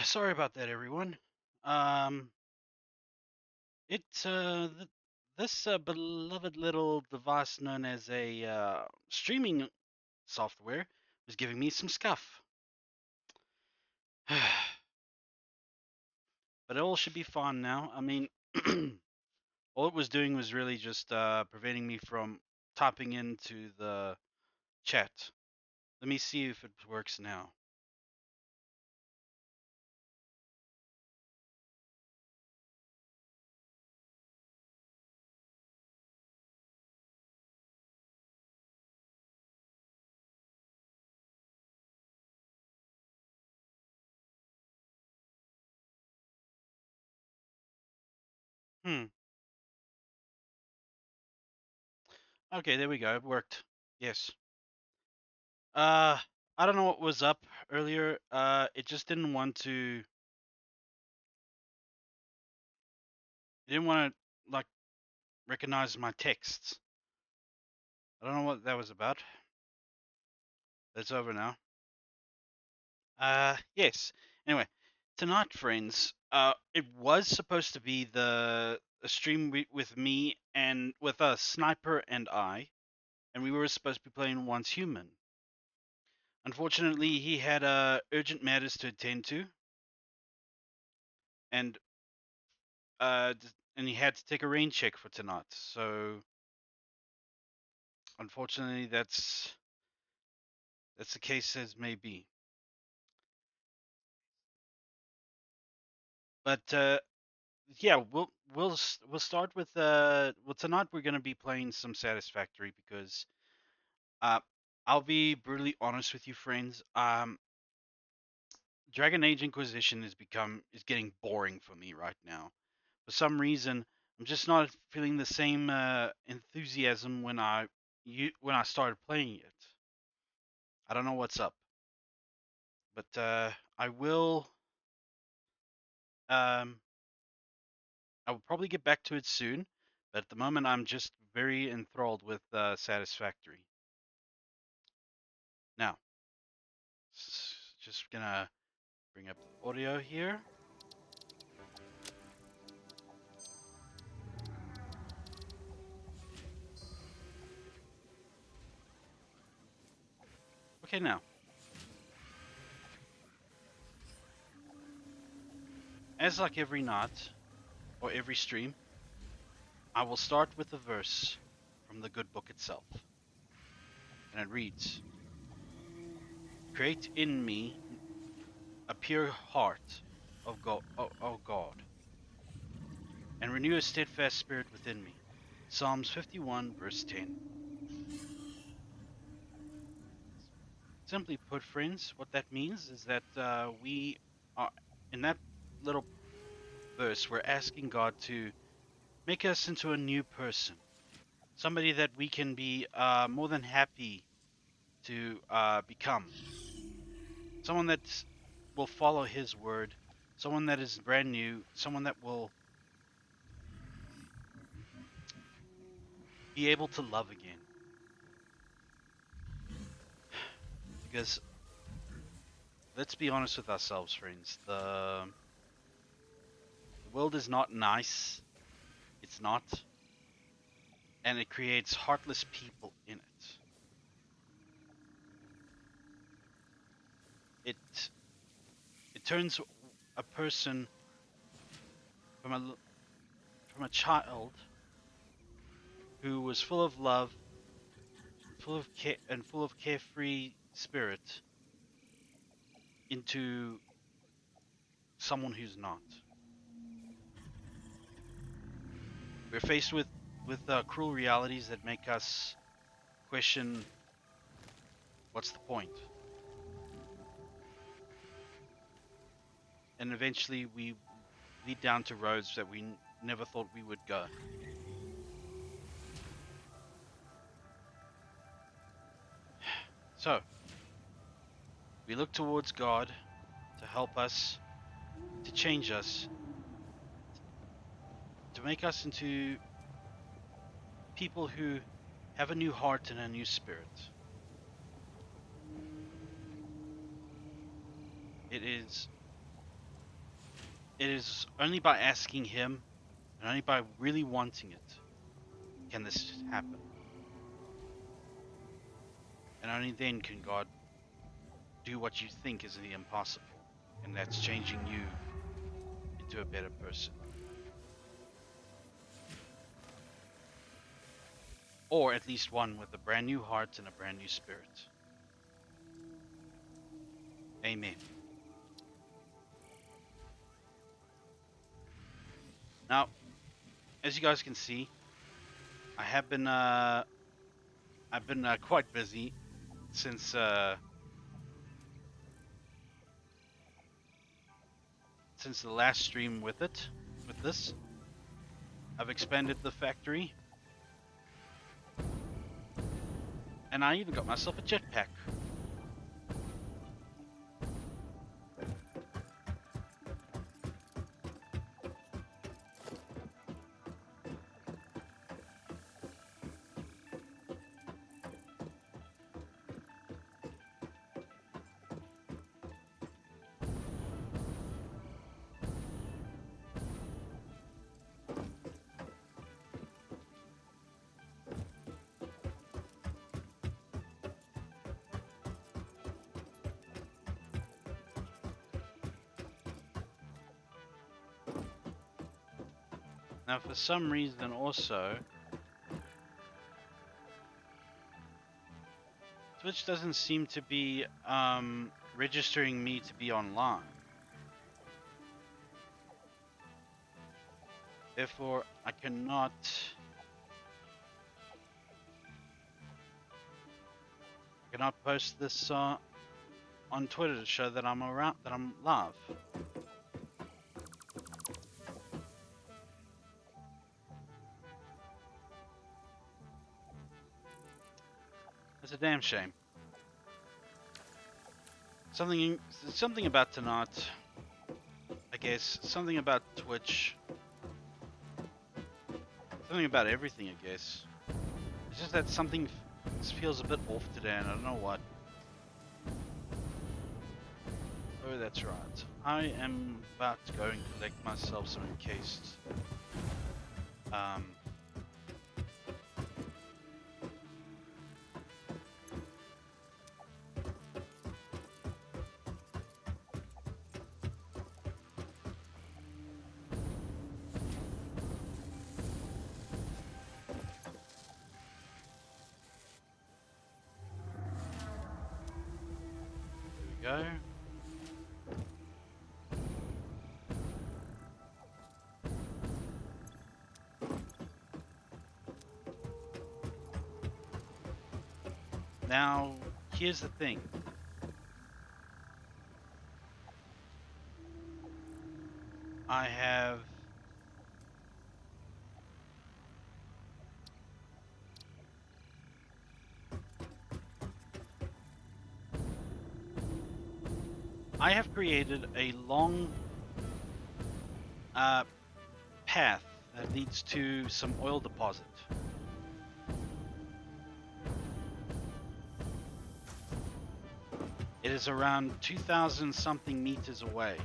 Sorry about that, everyone. Um, this beloved little device known as a streaming software was giving me some scuff, but it all should be fine now. I mean, all it was doing was really just preventing me from typing into the chat. Let me see if it works now. Hmm. Okay, there we go. It worked. Yes. Uh, I don't know what was up earlier. It just didn't want to. It didn't want to like recognize my texts. I don't know what that was about. That's over now. Yes. Anyway, tonight, friends. It was supposed to be the a stream with me and with a sniper and I, and we were supposed to be playing Once Human. Unfortunately, he had urgent matters to attend to, and and he had to take a rain check for tonight. So, unfortunately, that's the case as may be. But yeah, we'll start with well, tonight we're gonna be playing some Satisfactory because uh I'll be brutally honest with you, friends. Dragon Age Inquisition is getting boring for me right now. For some reason, I'm just not feeling the same enthusiasm when I started playing it. I don't know what's up, but um I will probably get back to it soon. But at the moment, I'm just very enthralled with Satisfactory. Now, just gonna bring up the audio here. Okay, now, as like every night or every stream, I will start with a verse from the good book itself. And it reads, create in me a pure heart of God, oh God, and renew a steadfast spirit within me. Psalms 51, verse 10. Simply put, friends, what that means is that we are, in that little verse, we're asking God to make us into a new person, somebody that we can be more than happy to become, someone that will follow His word, someone that is brand new, someone that will be able to love again. Because let's be honest with ourselves, friends, the world is not nice. It's not, and it creates heartless people in it. It it turns a person from a child who was full of love, full of carefree spirit into someone who's not. We're faced with cruel realities that make us question what's the point, and eventually we lead down to roads that we never thought we would go. So we look towards God to help us, to change us, to make us into people who have a new heart and a new spirit. It is it is only by asking Him and only by really wanting it can this happen. And only then can God do what you think is the impossible, and that's changing you into a better person. Or at least one with a brand new heart and a brand new spirit. Amen. Now, as you guys can see, I have been I've been quite busy since the last stream with this. I've expanded the factory, and I even got myself a jetpack. Now, for some reason, also, Twitch doesn't seem to be registering me to be online. Therefore, I cannot post this on Twitter to show that I'm around, that I'm live. It's a damn shame. Something about tonight, I guess. Something about Twitch. Something about everything, I guess. It's just that something feels a bit off today, and I don't know what. Oh, that's right. I am about to go and collect myself some encased. Here we go. Now, here's the thing. I have created a long path that leads to some oil deposit. It is around 2,000 something meters away.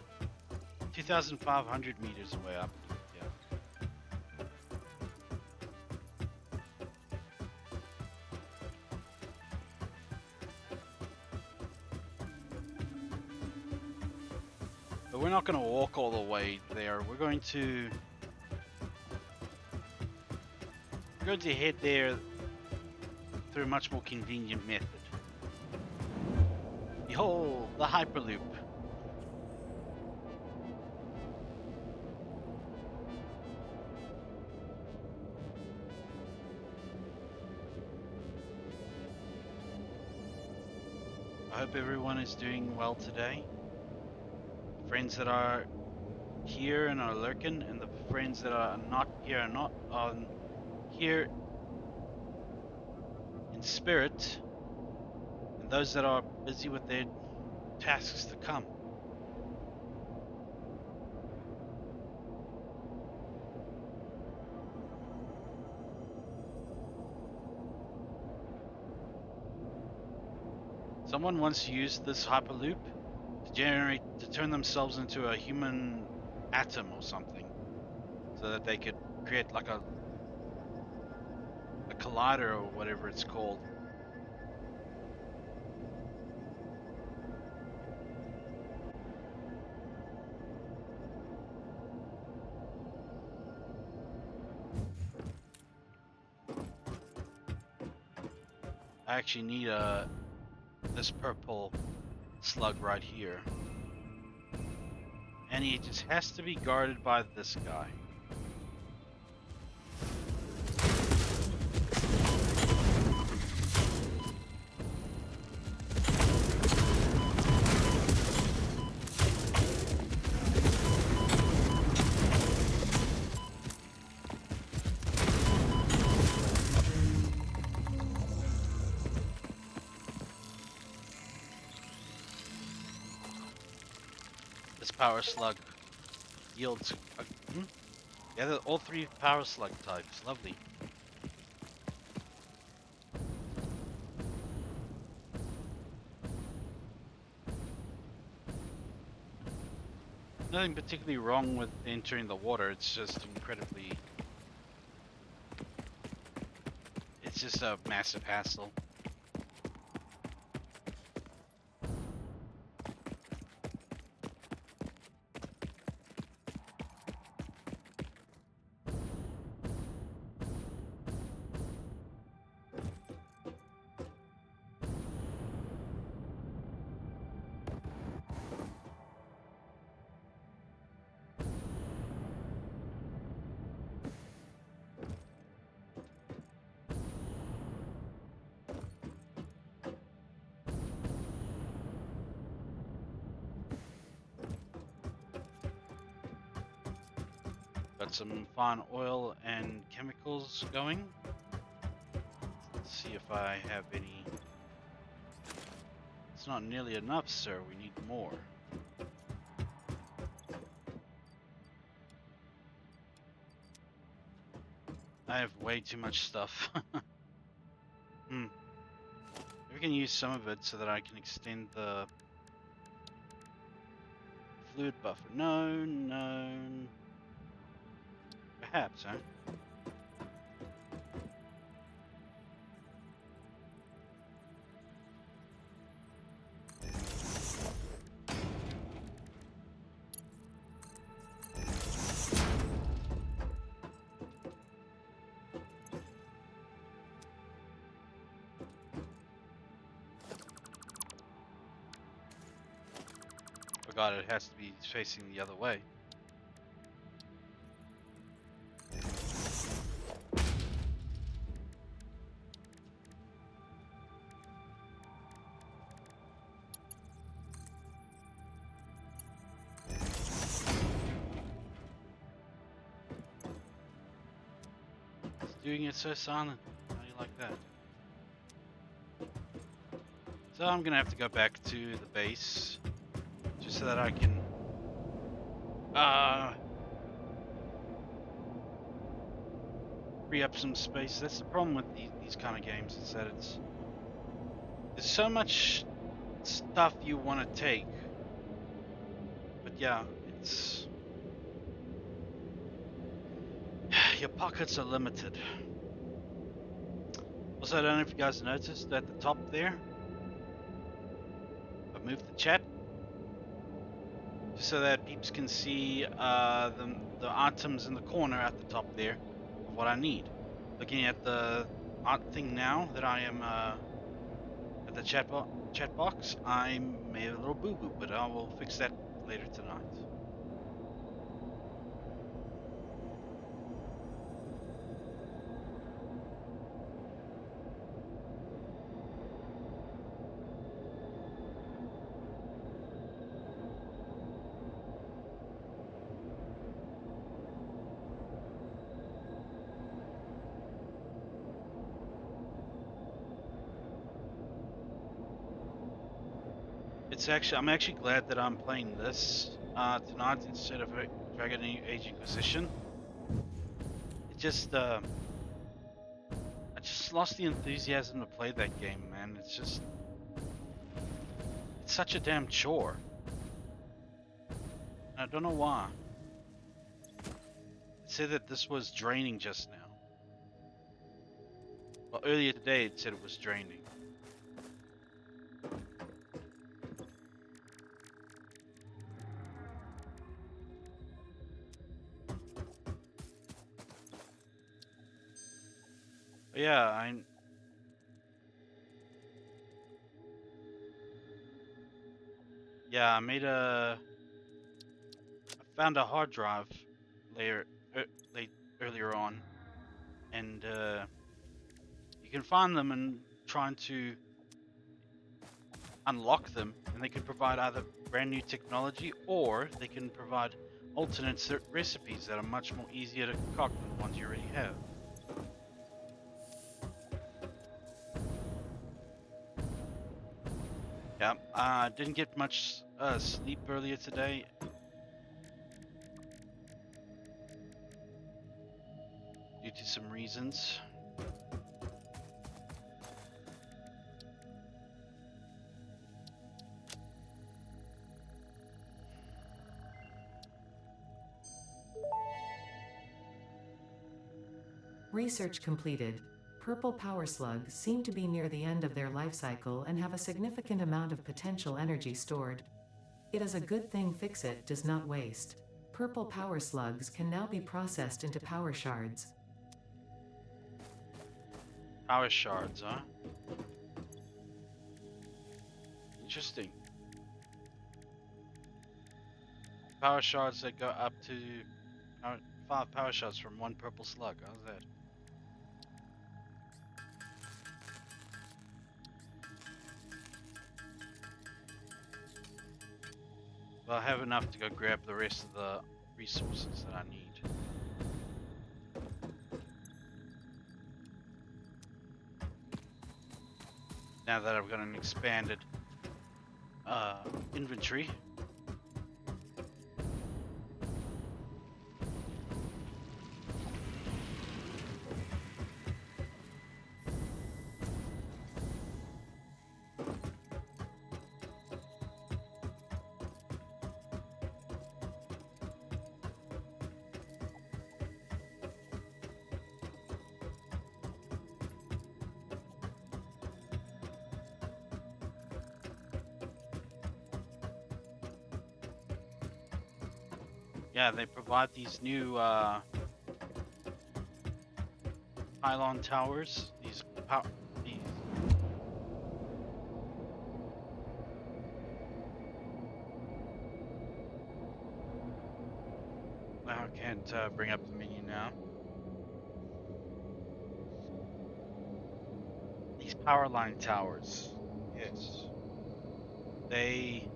2,500 meters away up. Yeah. But we're not going to walk all the way there. We're going to head there through a much more convenient method. Behold, the Hyperloop. I hope everyone is doing well today. Friends that are here and are lurking, and the friends that are not here and not here in spirit, and those that are busy with their tasks to come. Someone once used this Hyperloop to turn themselves into a human atom or something, so that they could create like a collider or whatever it's called. I actually need this purple slug right here, and he just has to be guarded by this guy. This power slug yields yeah, all three power slug types. Lovely. Nothing particularly wrong with entering the water. It's just incredibly. It's just a massive hassle. Got some fine oil and chemicals going. Let's see if I have any. It's not nearly enough, sir. We need more. I have way too much stuff. Maybe we can use some of it so that I can extend the fluid buffer. No. Perhaps, huh? Forgot it has to be facing the other way. It's doing it so silent. How do you like that? So I'm gonna have to go back to the base just so that I can free up some space. That's the problem with these kind of games, is that there's so much stuff you want to take, but yeah, it's your pockets are limited. Also, I don't know if you guys noticed at the top there, I've moved the chat just so that peeps can see the items in the corner at the top there of what I need. Looking at the art thing now that I am at the chat box, I made a little boo-boo, but I will fix that later tonight. I'm actually glad that I'm playing this tonight instead of Dragon Age Inquisition. It just I just lost the enthusiasm to play that game, man. It's such a damn chore. I don't know why. said that this was draining just now. Well, earlier today it said it was draining. But yeah, I found a hard drive layer late earlier on, and you can find them and trying to unlock them, and they can provide either brand new technology or they can provide alternate recipes that are much more easier to concoct than the ones you already have. Yeah, I didn't get much sleep earlier today. Due to some reasons. Research completed. Purple power slugs seem to be near the end of their life cycle and have a significant amount of potential energy stored. It is a good thing Fixit does not waste. Purple power slugs can now be processed into power shards. Power shards, huh? Interesting. Power shards that go up to 5 power shards from 1 purple slug. How's that? Well, I have enough to go grab the rest of the resources that I need. Now that I've got an expanded inventory. Yeah, they provide these new pylon towers. These I can't bring up the menu now. These power line towers. Yes. They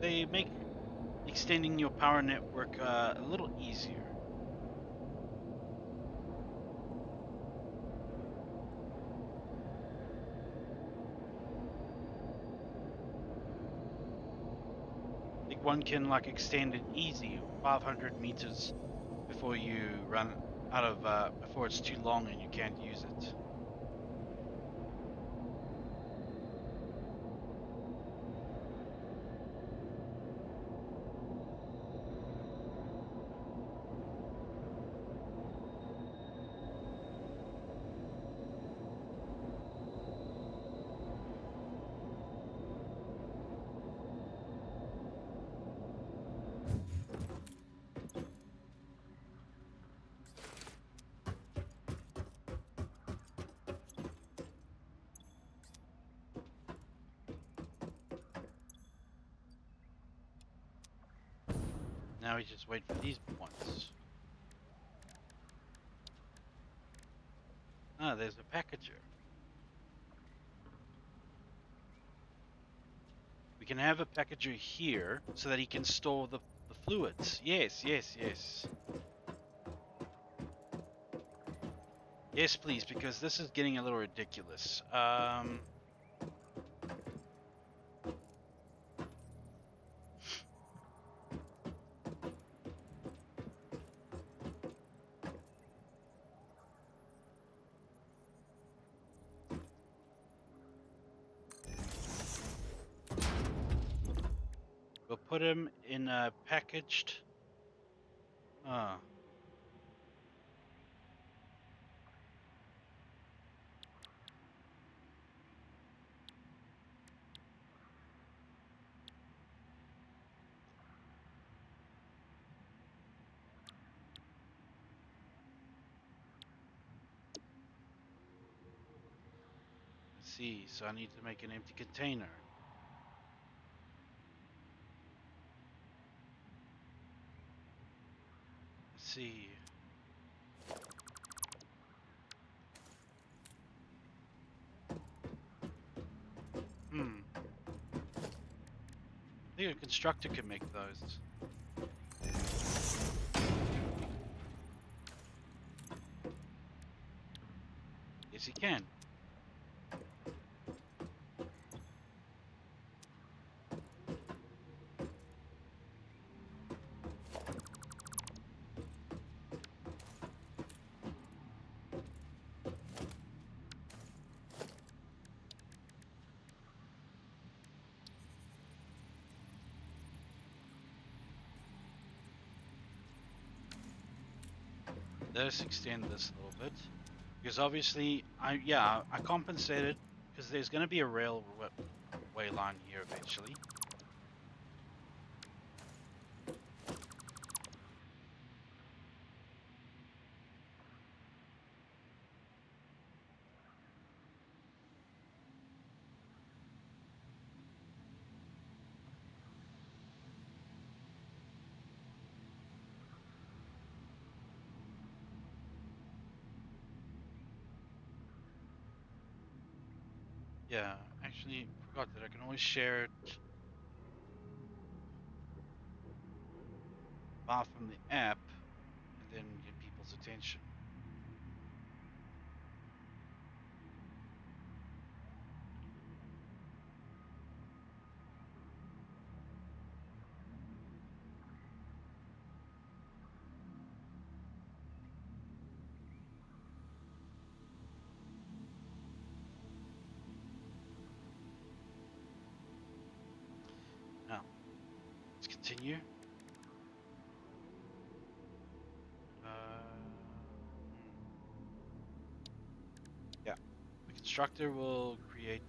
make extending your power network a little easier. I think one can like extend it easy 500 meters before you run out of before it's too long and you can't use it. Now we just wait for these ones. Ah, there's a packager. We can have a packager here so that he can store the fluids. Yes, yes, yes. Yes, please, because this is getting a little ridiculous. We'll put him in a packaged Ah, I see. So I need to make an empty container. I see. Hmm. I think a constructor can make those. Yes, he can. Let's extend this a little bit because obviously, I compensated because there's going to be a railway line here eventually. Yeah, actually, forgot that I can always share it far from the app and then get people's attention. Now, let's continue. Hmm. Yeah, the constructor will create.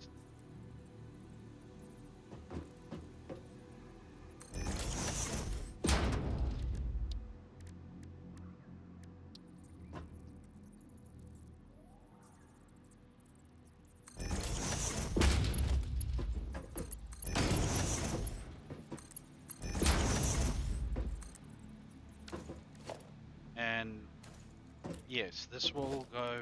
And yes, this will go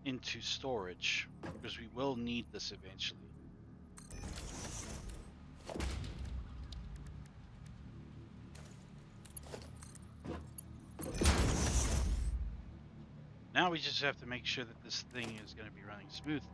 into storage because we will need this eventually. Now we just have to make sure that this thing is going to be running smoothly.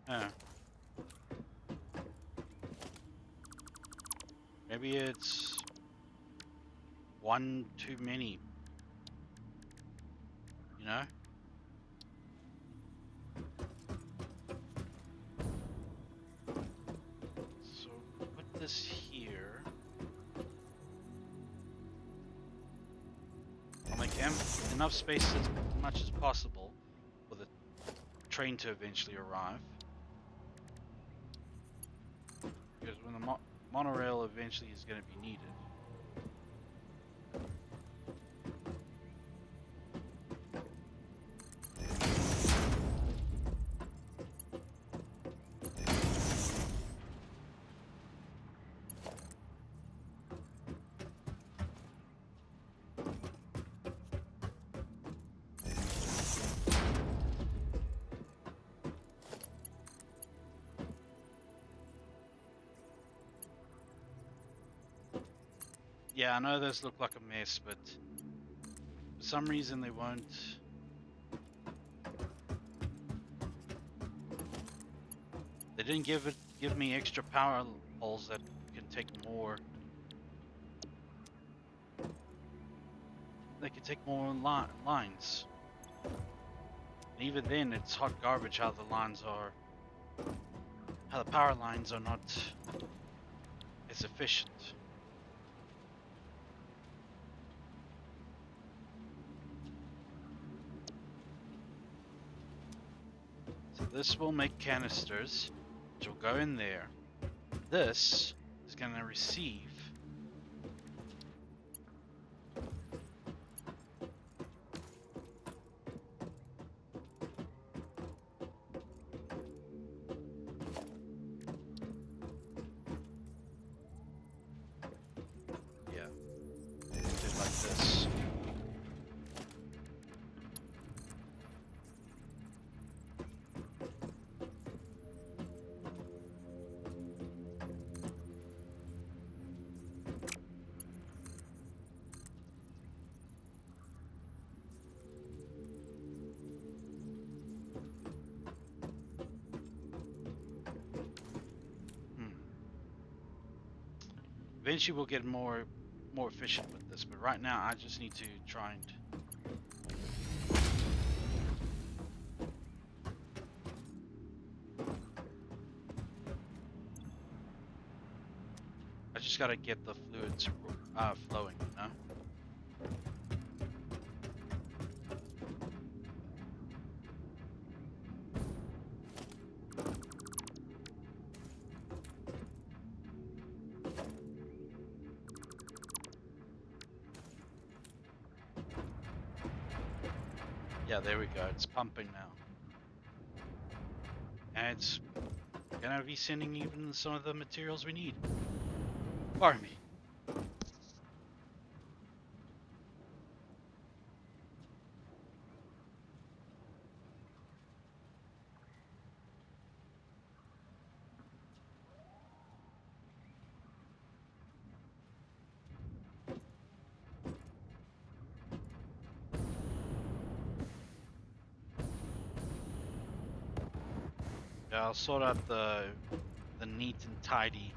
Uh, Maybe it's one too many, you know? So put this here. I'll make enough space as much as possible for the train to eventually arrive. Because when the monorail eventually is going to be needed. Yeah, I know those look like a mess, but for some reason they won't. They didn't give me extra power poles that can take more. They can take more lines. And even then, it's hot garbage how the lines are. How the power lines are not as efficient. So this will make canisters, which will go in there. This is going to receive. Yeah, do it like this. Hmm. Eventually, we'll get more efficient with this, but right now, I just need to try and. I just gotta get the fluids flowing, you know? Yeah, there we go. It's pumping now. And it's gonna be sending even some of the materials we need. Pardon me. Yeah, I'll sort out the neat and tidy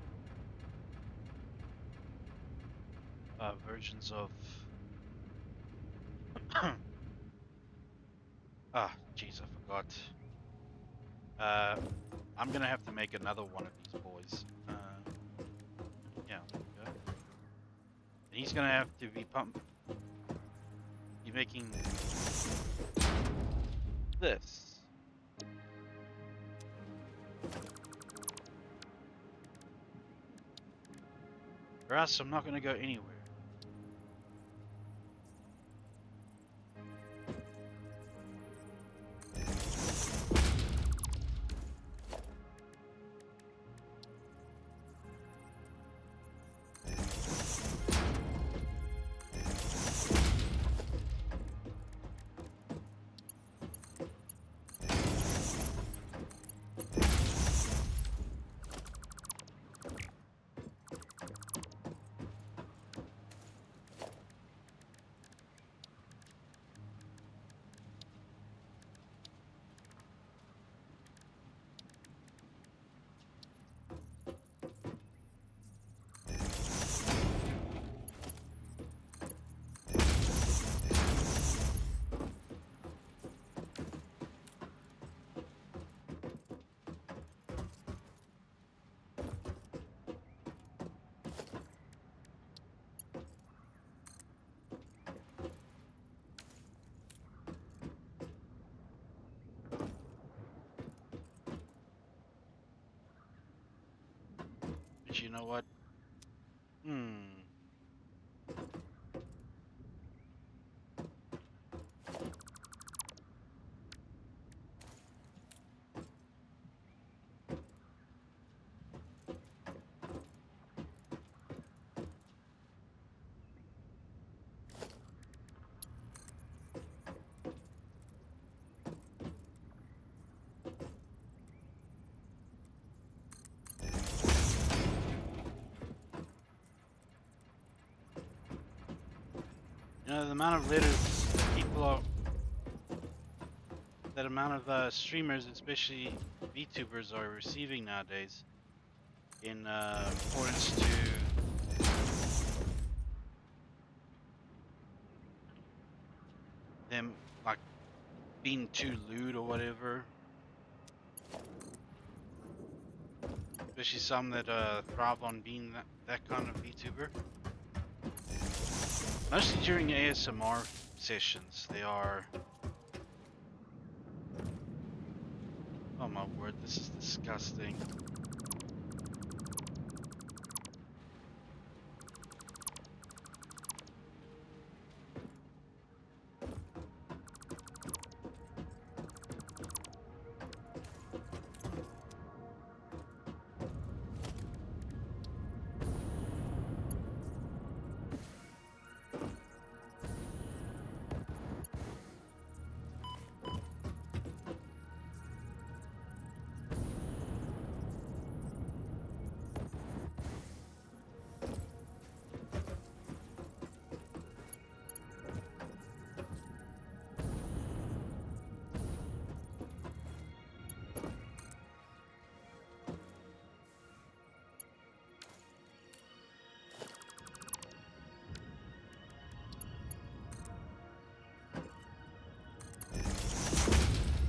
versions of. Ah, jeez, I forgot. Uh, I'm gonna have to make another one of these boys. Yeah, there we go. And he's gonna have to be making this. Or else I'm not gonna go anywhere. But you know what? Hmm. The amount of letters people are, that amount of streamers, especially VTubers, are receiving nowadays in accordance to them like being too lewd or whatever. Especially some that thrive on being that kind of VTuber. Mostly during ASMR sessions, they are. Oh my word, this is disgusting.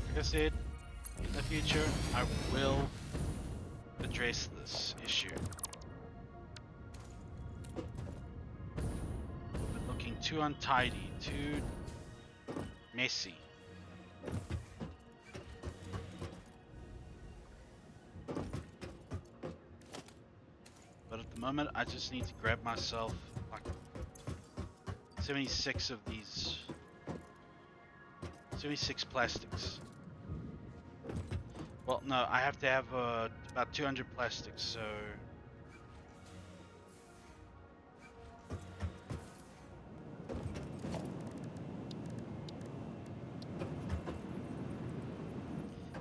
Like I said, in the future, I will address this issue. But looking too untidy, too messy. But at the moment, I just need to grab myself like 76 of these, 76 plastics. Well, no, I have to have about 200 plastics, so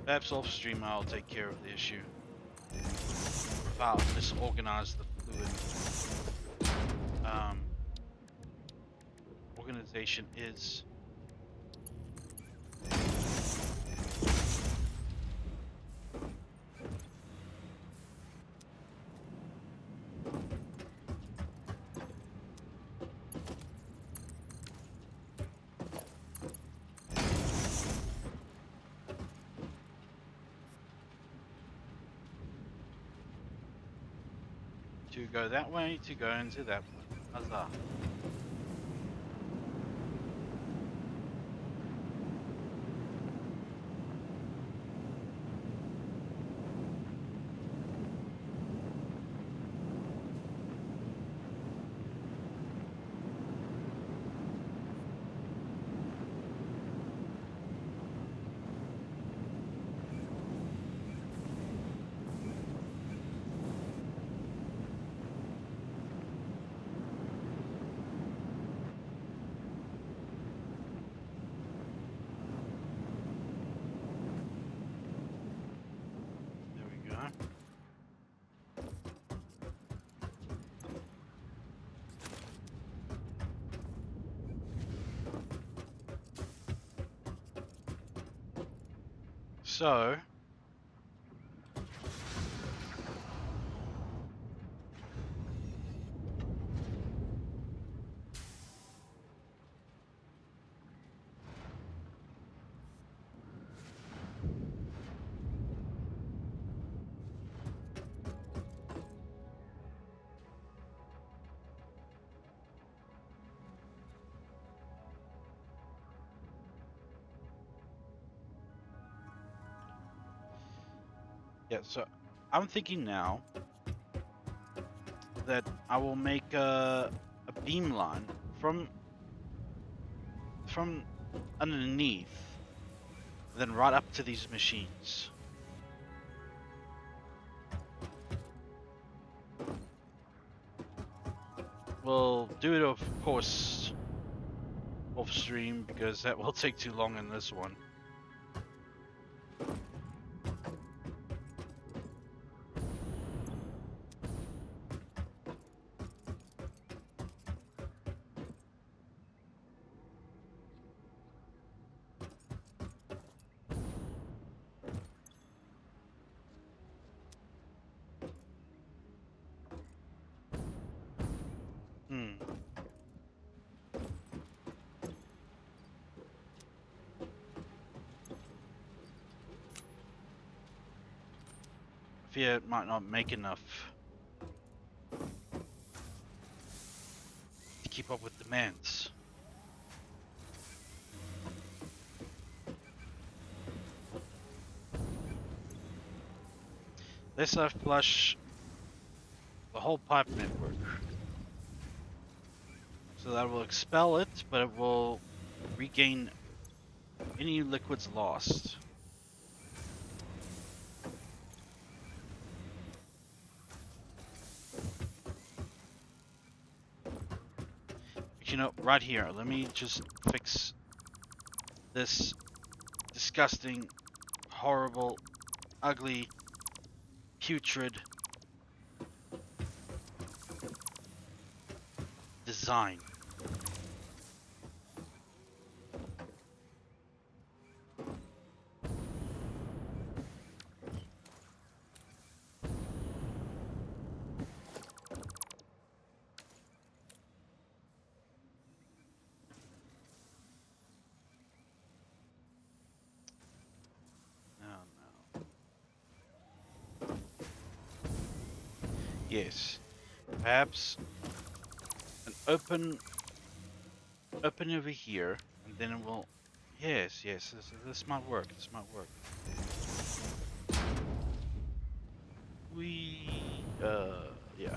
perhaps off stream I'll take care of the issue. If I'll disorganize the fluid. Organization is to go that way, to go into that one. Huzzah. There we go. So, yeah, so I'm thinking now that I will make a beam line from underneath, then right up to these machines. We'll do it, of course, off stream because that will take too long in this one. fear it might not make enough to keep up with demands. Let's flush the whole pipe network. So that will expel it, but it will regain any liquids lost. You know, right here, let me just fix this disgusting, horrible, ugly, putrid design. No, no. Yes. Perhaps an open over here, and then it will. Yes, yes. This might work. This might work. Yeah.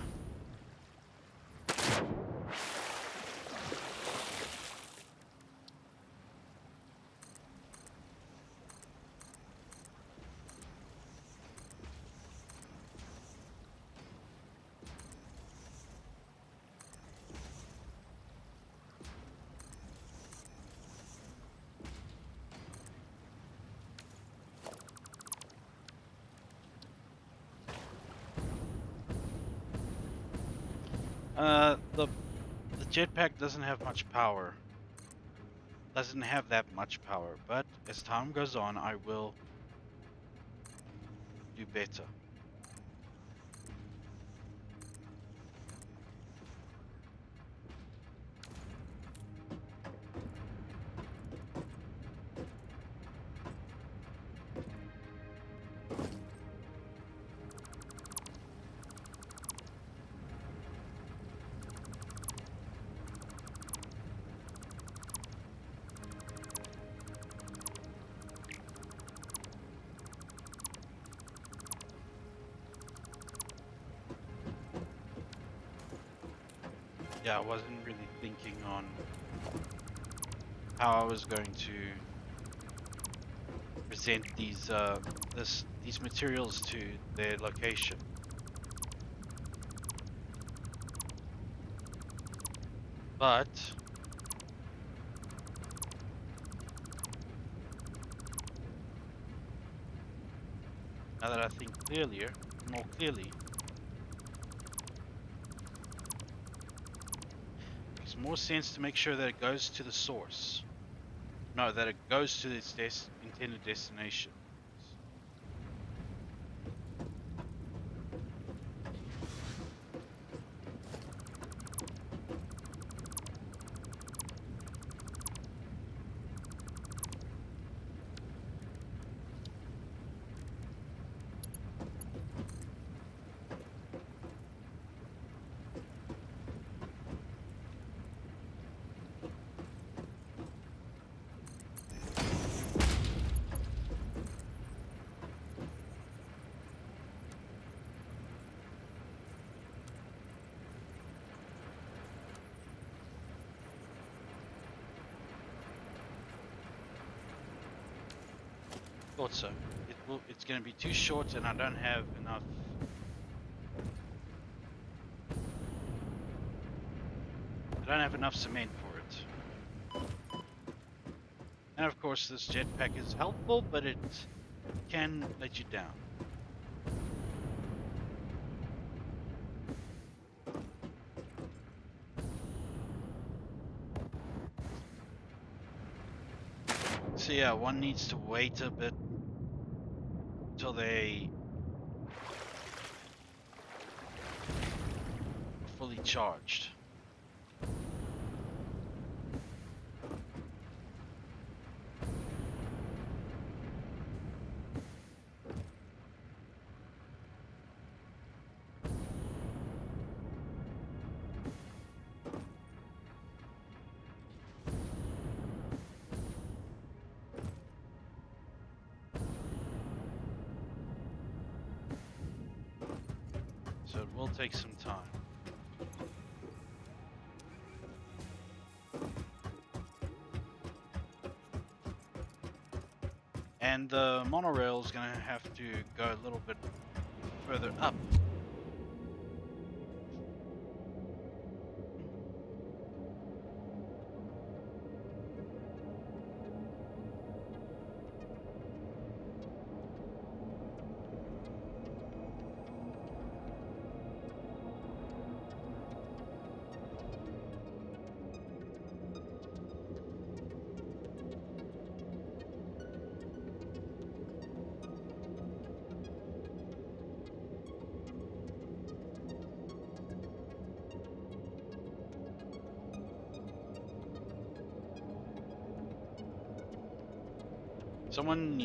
The jetpack doesn't have much power. Doesn't have that much power, but as time goes on, I will do better. Yeah, I wasn't really thinking on how I was going to present these materials to their location. But now that I think more clearly, it makes more sense to make sure that it goes to the source. No, that it goes to its intended destination. Thought so. It's going to be too short, and I don't have enough. I don't have enough cement for it. And of course, this jetpack is helpful, but it can let you down. So yeah, one needs to wait a bit till they are fully charged. take some time. And the monorail is going to have to go a little bit further up. Someone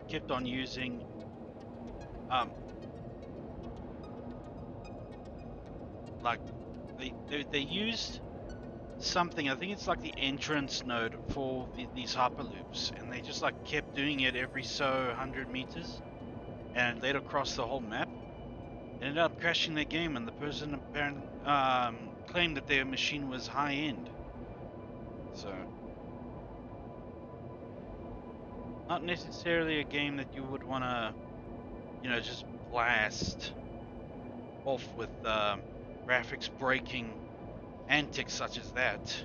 kept on using um like they used something. I think it's like the entrance node for these hyperloops, and they just like kept doing it every so 100 meters, and it laid across the whole map. It ended up crashing their game, and the person apparently claimed that their machine was high end. So not necessarily a game that you would want to, just blast off with graphics breaking antics such as that.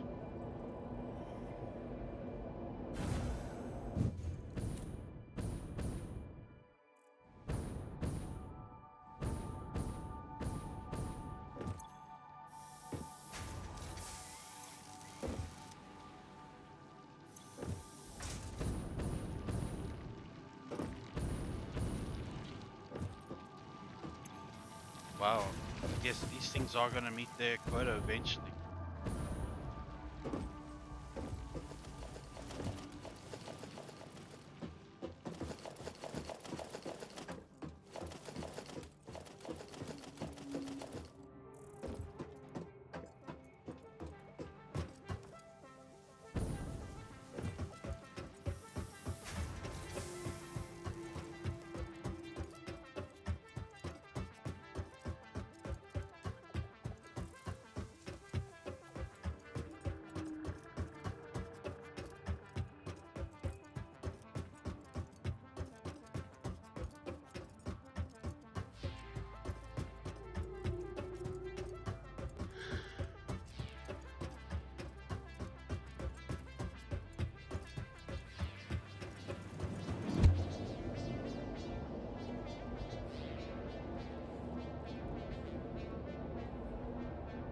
Wow, I guess these things are going to meet their quota eventually.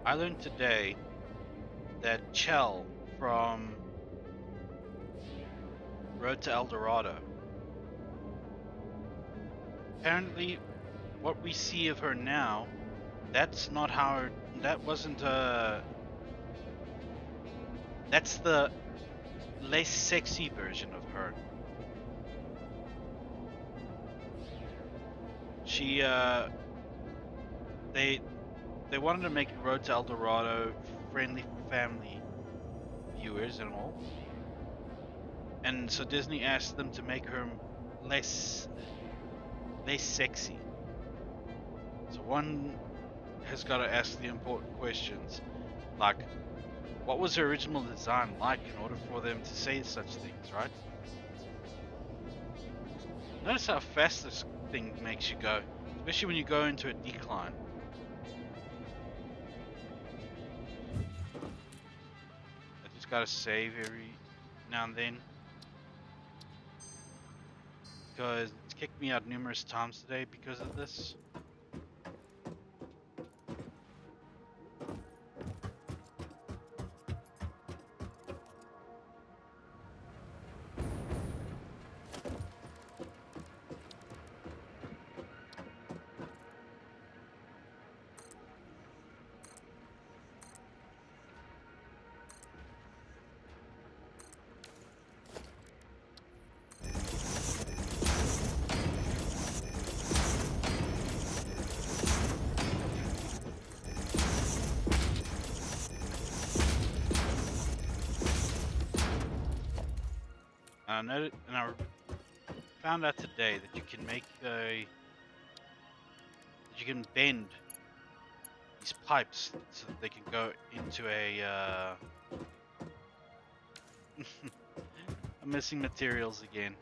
I learned today that Chell from Road to El Dorado, apparently what we see of her now, that's not how, that wasn't, that's the less sexy version of her. She, they wanted to make Road to El Dorado friendly for family viewers and all. And so Disney asked them to make her less sexy. So one has got to ask the important questions, like, what was her original design like in order for them to say such things, right? Notice how fast this thing makes you go, especially when you go into a decline. I just gotta save every now and then, because it's kicked me out numerous times today because of this. And I found out today that you can you can bend these pipes so that they can go into a I'm missing materials again.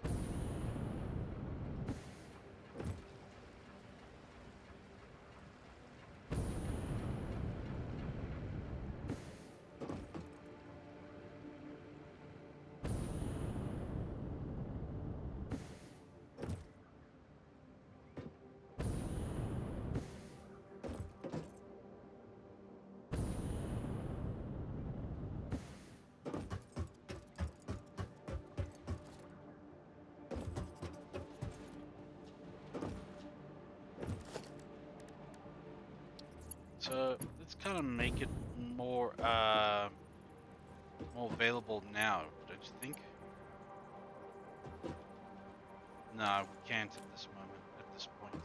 So let's kind of make it more more available now, don't you think? No, we can't at this moment, at this point.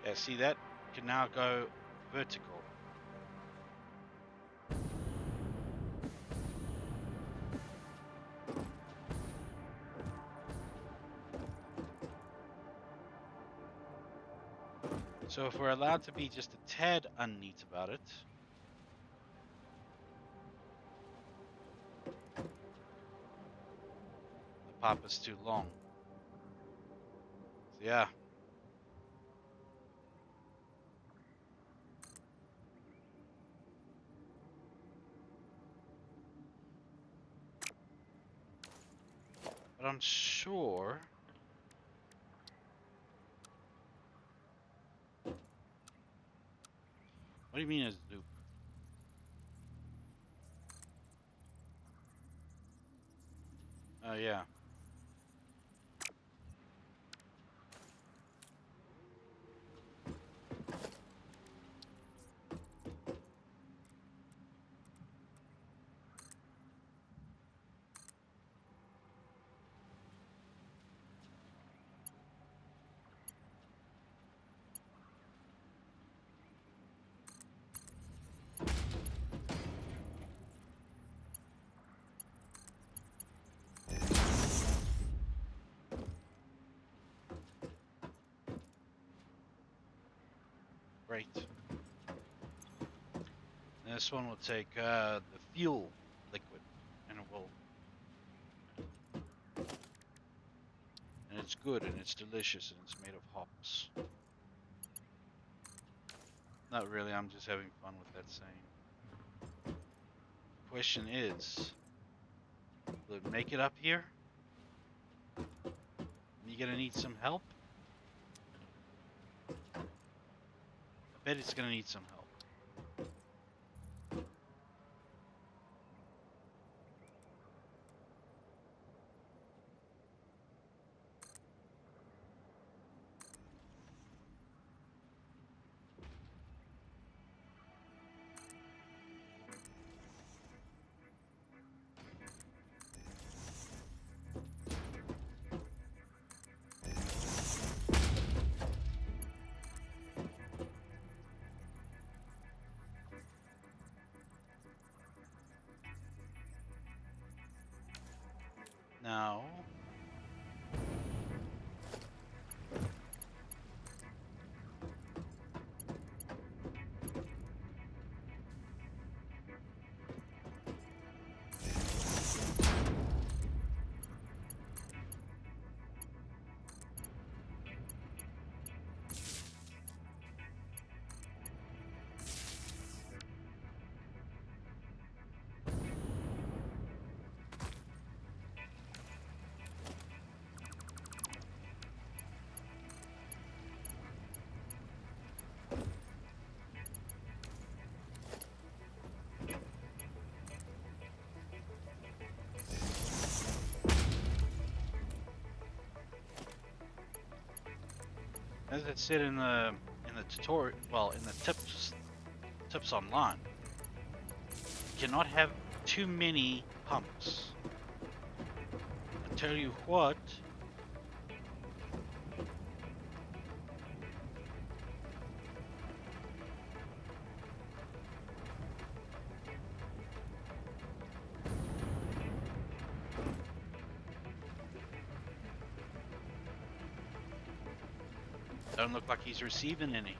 Yeah, see that? Can now go vertical. So if we're allowed to be just a tad unneat about it, the pipe is too long. So yeah. But I'm sure. What do you mean a loop? Oh yeah. Great. And this one will take the fuel liquid, and it will, and it's good and it's delicious and it's made of hops. Not really. I'm just having fun with that saying. Question is, will it make it up here? You gonna need some help? I bet it's gonna need some help. as it said in the tutorial, well, in the tips online, you cannot have too many pumps. I tell you what. Doesn't look like he's receiving any.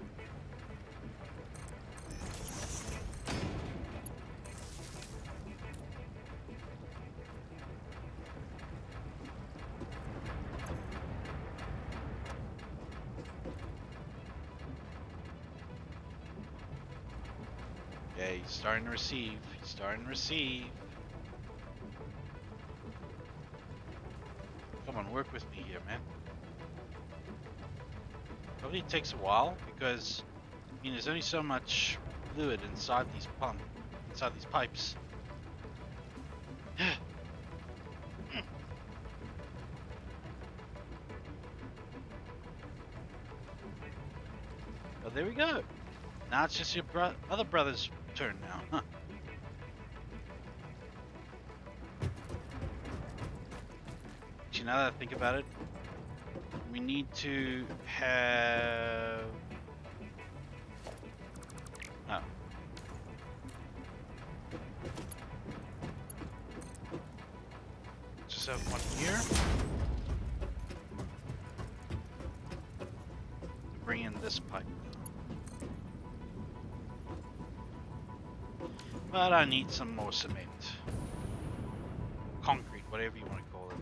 Yeah, he's starting to receive. He's starting to receive. Come on, work with me here, man. Probably takes a while because, I mean, there's only so much fluid inside inside these pipes. Well, there we go. Now it's just your other brother's turn now. Huh. Actually, now that I think about it, we need to have... Oh. Just have one here. To bring in this pipe. But I need some more cement. Concrete, whatever you want to call it.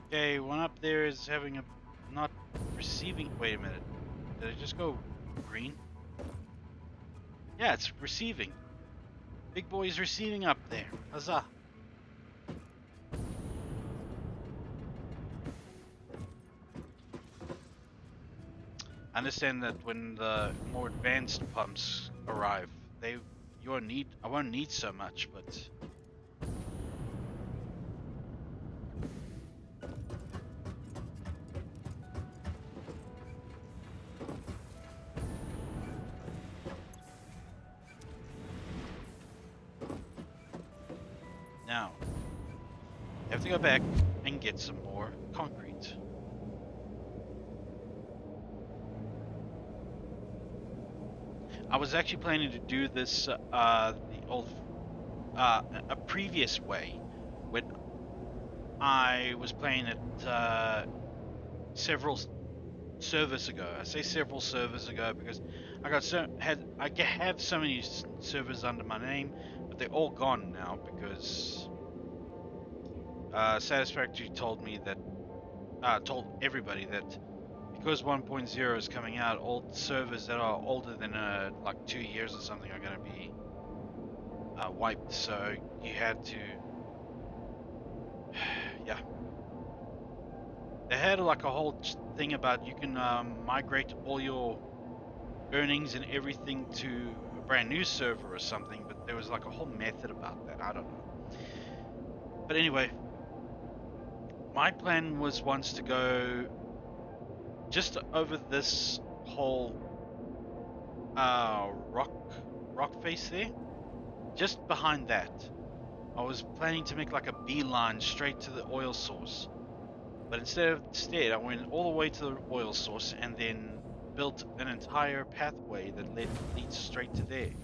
Okay, one up there is having a... not receiving... Wait a minute. Did it just go green? Yeah, it's receiving. Big boy is receiving up there. Huzzah. I understand that when the more advanced pumps arrive, I won't need so much, but now I have to go back and get some more concrete. I was actually planning to do this the old a previous way when I was playing it several servers ago. I say several servers ago because I have so many servers under my name, but they're all gone now because Satisfactory told me that told everybody that because 1.0 is coming out, all servers that are older than like 2 years or something are going to be wiped. So you had to, yeah. They had like a whole thing about you can migrate all your earnings and everything to a brand new server or something, but there was like a whole method about that. I don't know. But anyway, my plan was once to go just over this whole rock face there, just behind that. I was planning to make like a beeline straight to the oil source, but instead I went all the way to the oil source and then built an entire pathway that leads straight to there.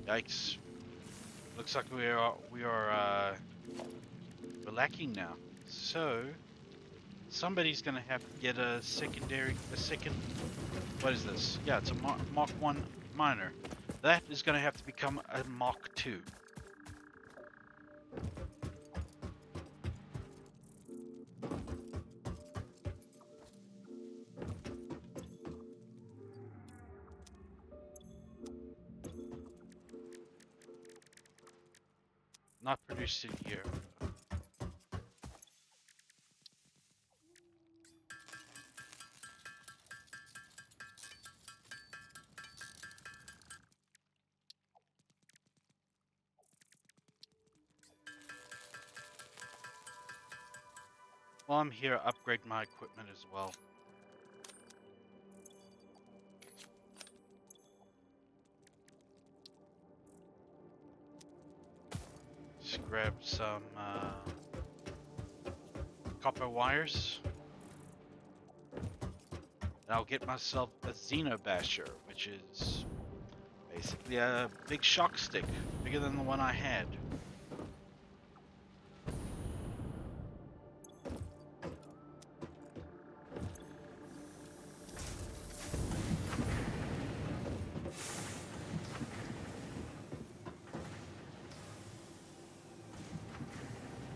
Yikes! Looks like we are we're lacking now. So somebody's gonna have to get a second. What is this? Yeah, it's a Mark 1 miner. That is gonna have to become a Mark 2. Not produced in here. While I'm here, upgrade my equipment as well. Just grab some copper wires. And I'll get myself a Xenobasher, which is basically a big shock stick, bigger than the one I had.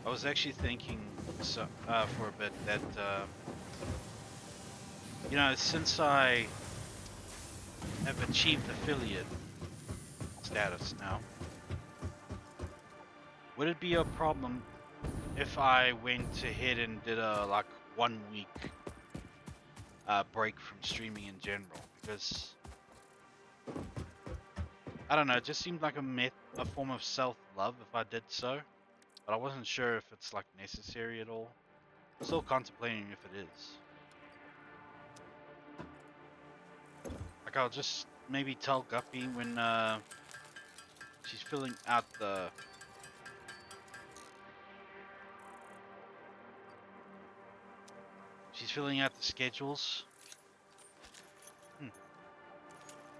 I was actually thinking for a bit that, since I have achieved affiliate status now, would it be a problem if I went ahead and did a like 1 week break from streaming in general? Because I don't know, it just seemed like a form of self-love if I did so, but I wasn't sure if it's like necessary at all. I'm still contemplating if it is. Like I'll just maybe tell Guppy when she's filling out the schedules.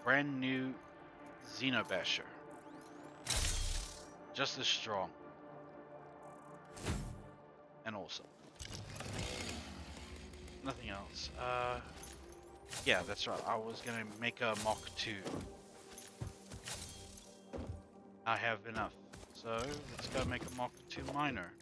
Brand new Xenobasher. Just as strong. And also. Nothing else. Yeah, that's right. I was gonna make a Mach 2. I have enough. So, let's go make a Mach 2 miner.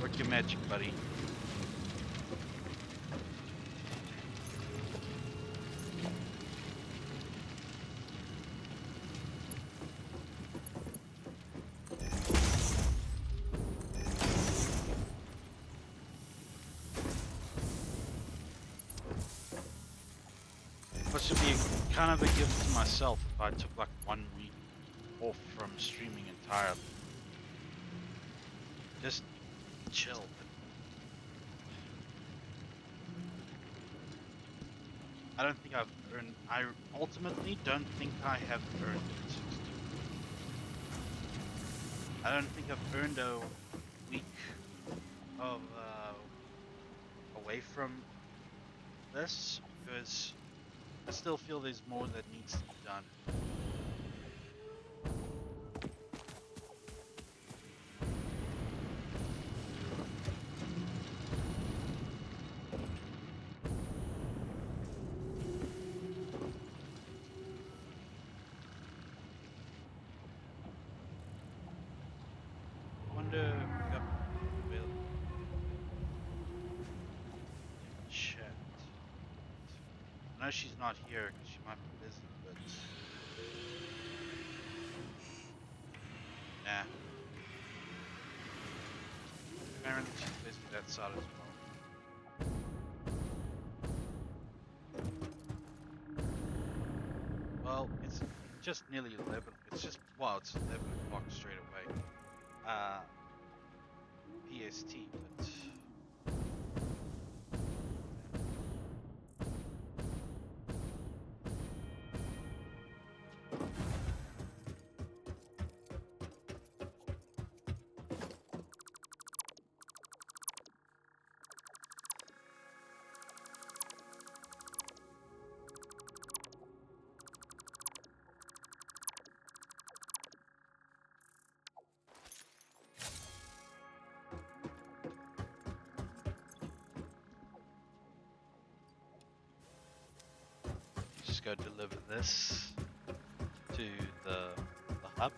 Work your magic, buddy. This would be kind of a gift to myself if I took like 1 week off from streaming entirely. Just chill. I ultimately don't think I have earned it. I don't think I've earned a week of away from this because I still feel there's more that needs to be done. I wonder if Gup will chat. I know she's not here because she might be busy, but nah. Apparently she's busy that side as well. Well, it's just nearly 11. It's 11 o'clock straight away. PST, but just go deliver this to the hub.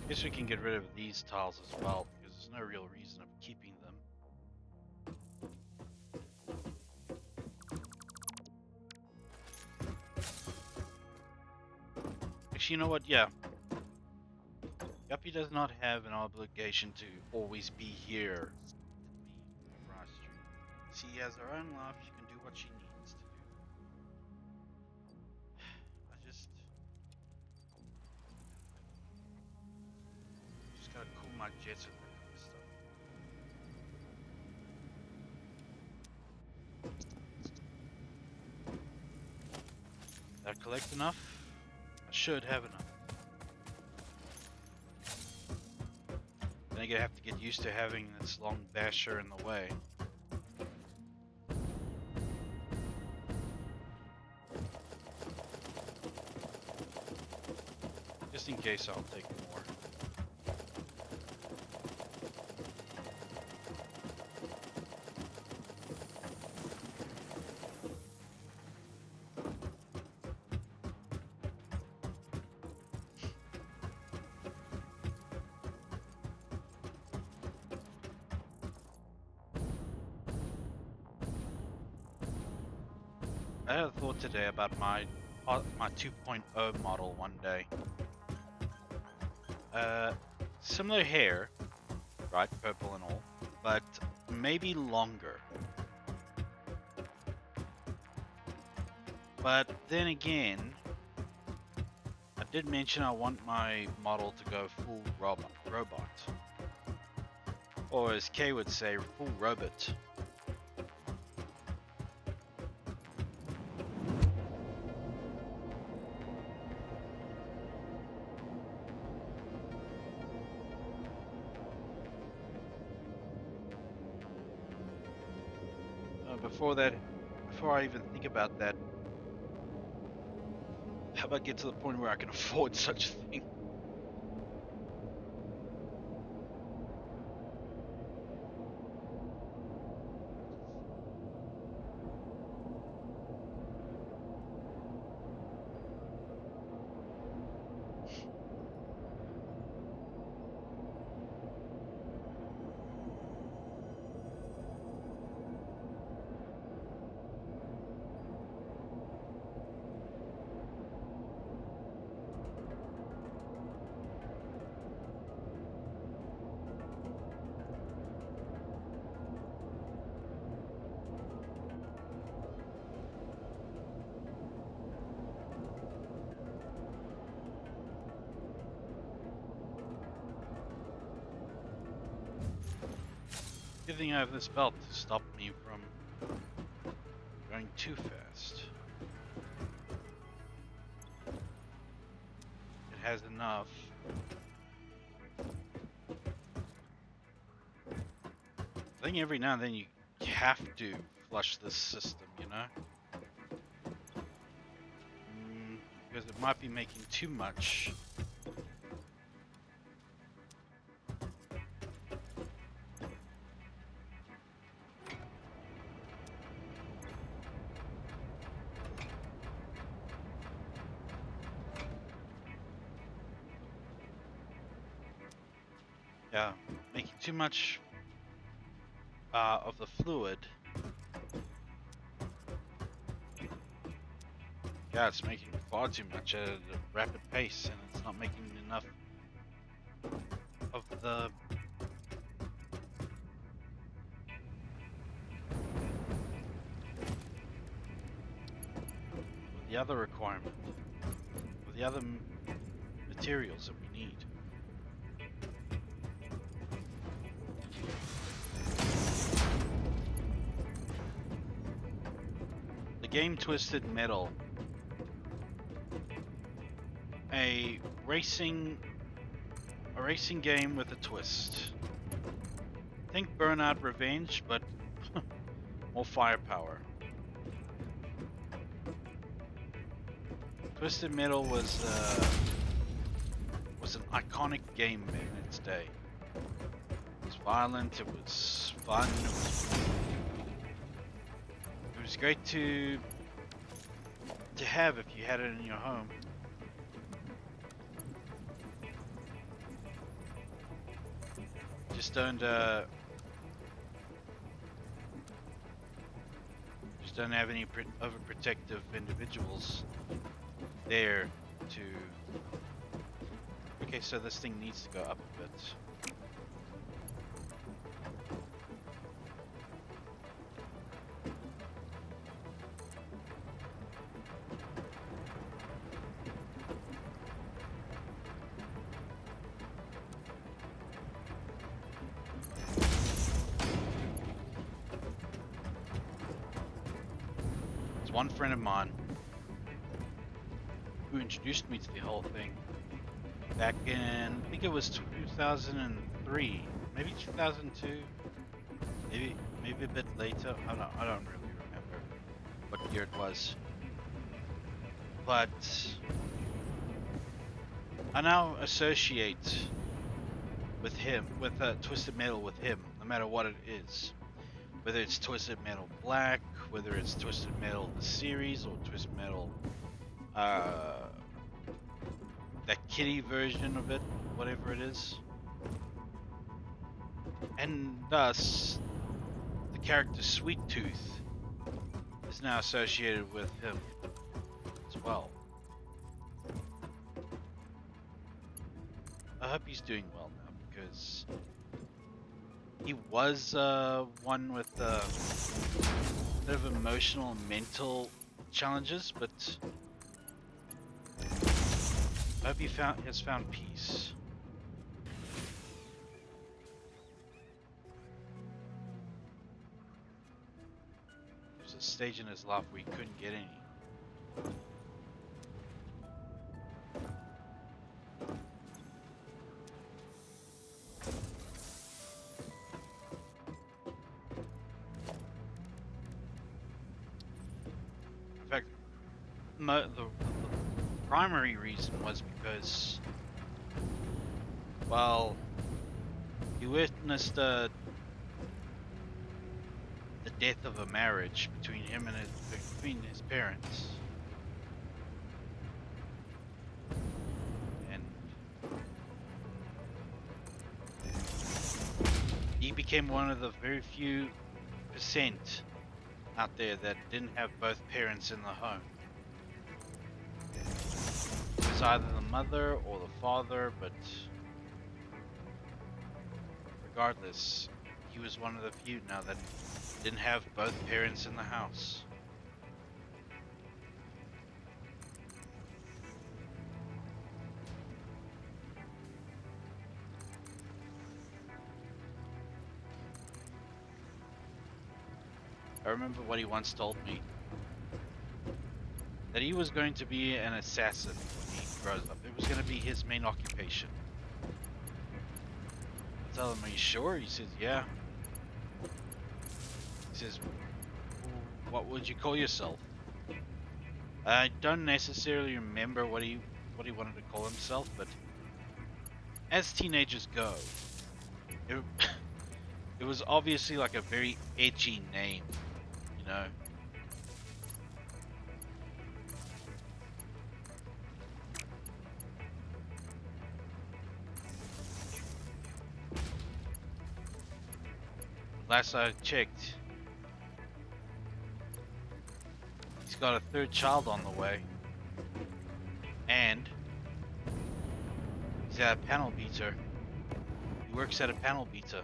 Guess we can get rid of these tiles as well because there's no real reason of keeping them. Actually, you know what? Yeah. Guppy does not have an obligation to always be here for our stream. She has her own life. She can do what she needs to do. I just gotta cool my jets with that kind of stuff. Did I collect enough? I should have enough. Then I have to get used to having this long basher in the way. Just in case, I'll take more. I had a thought today about my 2.0 model one day. Similar hair, right, purple and all, but maybe longer. But then again, I did mention I want my model to go full robot, or as Kay would say, full robot. Before I even think about that, how about get to the point where I can afford such a thing? Good thing I have this belt to stop me from going too fast. It has enough. I think every now and then you have to flush this system, you know? Because it might be making too much. Yeah, making too much of the fluid. Yeah, it's making far too much at a rapid pace, and it's not making enough of the other requirement, of the other materials that we need. The game Twisted Metal, a racing game with a twist. Think Burnout Revenge, but more firepower. Twisted Metal was an iconic game in its day. It was violent, it was fun, it was great to have if you had it in your home. Just don't have any overprotective individuals there to... Okay, so this thing needs to go up a bit. It's one friend of mine who introduced me to the whole thing back in, I think it was 2003, maybe 2002, maybe a bit later. I don't really remember what year it was, but I now associate with him, with Twisted Metal with him, no matter what it is. Whether it's Twisted Metal Black, whether it's Twisted Metal the series, or Twisted Metal, uh, that kitty version of it, whatever it is. And thus, the character Sweet Tooth is now associated with him as well. I hope he's doing well now, because he was one with a bit of emotional and mental challenges, but I hope he has found peace. There's a stage in his life where he couldn't get any. In fact, the primary reason was because, well, he witnessed the death of a marriage between him and his parents, and he became one of the very few percent out there that didn't have both parents in the home. It was either the mother or the father, but regardless, he was one of the few now that didn't have both parents in the house. I remember what he once told me, that he was going to be an assassin when he grows up. It was going to be his main occupation. I tell him, are you sure? He says, yeah. He says, what would you call yourself? I don't necessarily remember what he wanted to call himself, but as teenagers go, it, it was obviously like a very edgy name, you know. Last I checked, he's got a third child on the way, and he's at a panel beater. He works at a panel beater.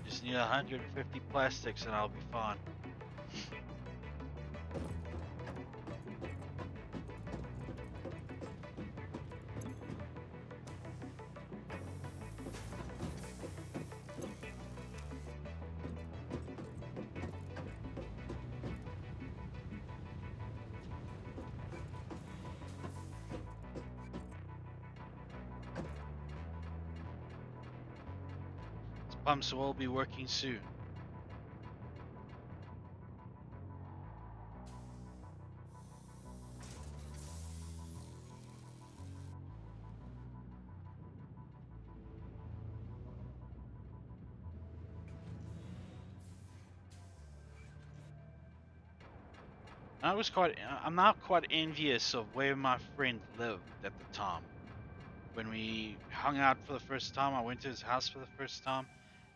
Just need 150 plastics and I'll be fine. Pumps will be working soon. I'm now quite envious of where my friend lived at the time. When we hung out for the first time, I went to his house for the first time,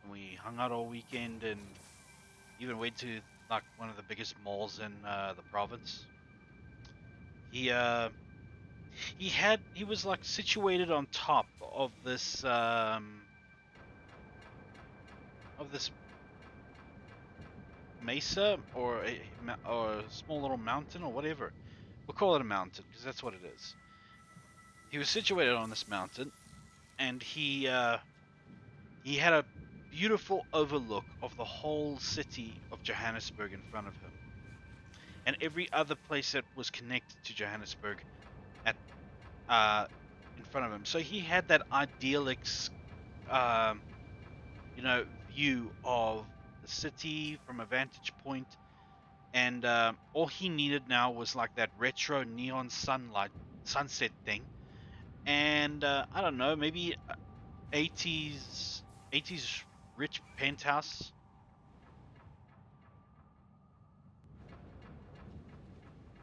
and we hung out all weekend, and even went to like one of the biggest malls in the province. He uh he was like situated on top of this mesa or a small little mountain or whatever. We'll call it a mountain because that's what it is. He was situated on this mountain, and he had a beautiful overlook of the whole city of Johannesburg in front of him, and every other place that was connected to Johannesburg at uh in front of him. So he had that idyllic, um, view of the city from a vantage point, and all he needed now was like that retro neon sunlight sunset thing, and I don't know, maybe 80s 80s rich penthouse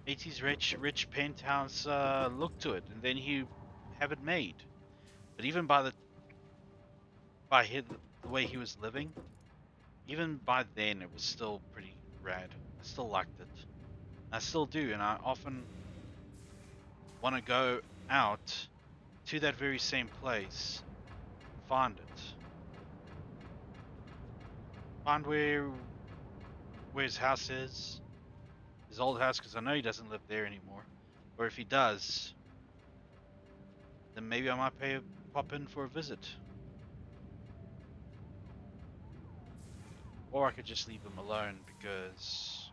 80s rich penthouse look to it, and then he have it made. But even by the way he was living, even by then it was still pretty rad. I still liked it. I still do, and I often want to go out to that very same place, find it, find where his house is, his old house, because I know he doesn't live there anymore. Or if he does, then maybe I might pop in for a visit. Or I could just leave him alone because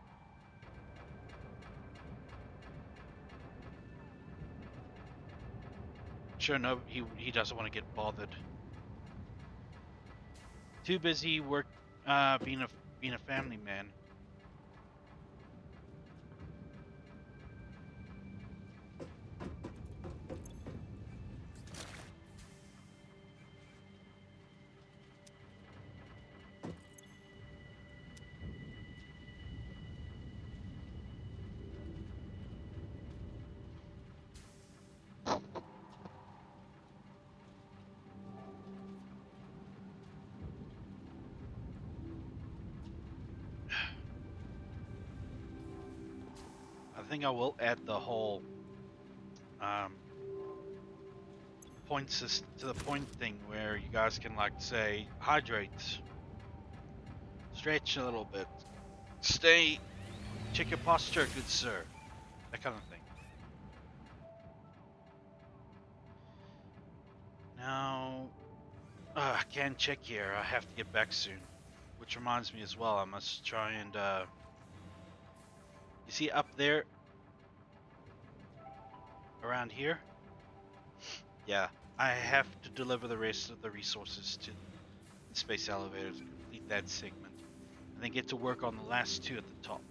sure no he doesn't want to get bothered. Too busy being a family man. I think I will add the whole um to the point thing where you guys can like say hydrate, stretch a little bit, stay, check your posture, good sir, that kind of thing. Now, I can check here. I have to get back soon, which reminds me as well. I must try and you see up there around here. Yeah, I have to deliver the rest of the resources to the space elevator to complete that segment, and then get to work on the last two at the top.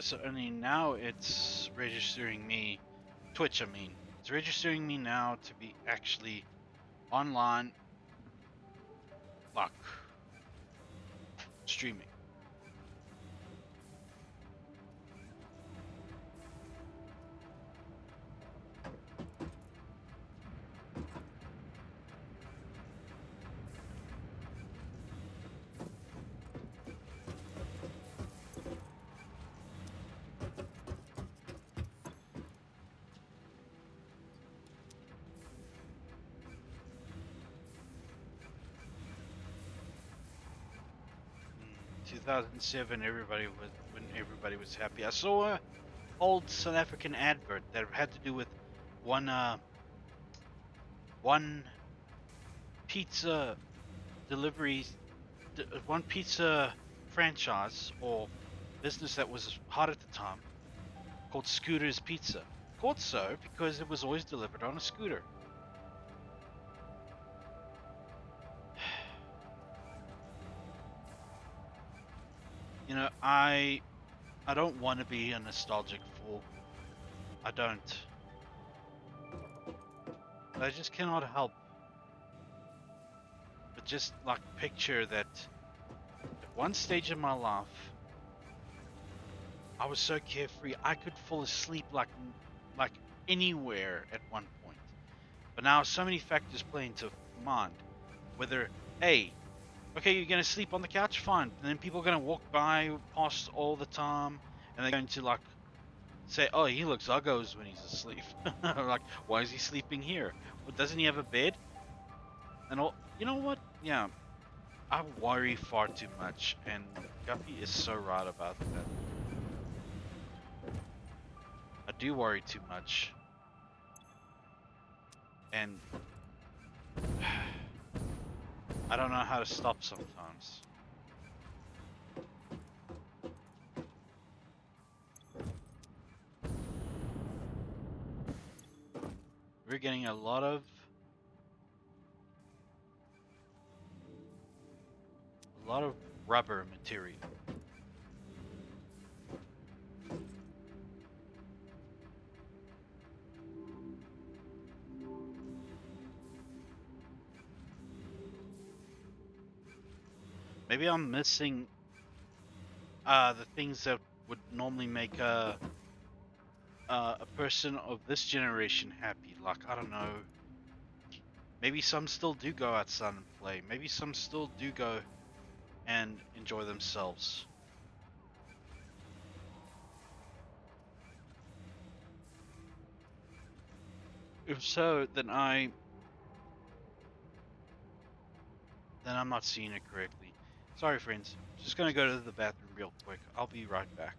So only now it's registering me, Twitch. I mean, it's registering me now to be actually online, like streaming. 2007, everybody was when everybody was happy. I saw a old South African advert that had to do with one one pizza delivery, one pizza franchise or business that was hot at the time called Scooter's Pizza. Called so because it was always delivered on a scooter. You know, I I don't want to be a nostalgic fool. I don't. But I just cannot help but just like picture that at one stage in my life, I was so carefree. I could fall asleep like anywhere at one point. But now so many factors play into mind. Whether, hey, okay, you're gonna sleep on the couch, fine. And then people are gonna walk by past all the time, and they're going to like say, "Oh, he looks uggos when he's asleep." Like, why is he sleeping here? Well, doesn't he have a bed? And all, you know what? Yeah, I worry far too much, and Guppy is so right about that. I do worry too much, and I don't know how to stop sometimes. We're getting a lot of rubber material. Maybe I'm missing the things that would normally make a person of this generation happy. Like, I don't know. Maybe some still do go outside and play. Maybe some still do go and enjoy themselves. If so, then I'm not seeing it correctly. Sorry, friends. Just gonna go to the bathroom real quick. I'll be right back.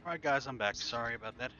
Alright, guys, I'm back. Sorry about that.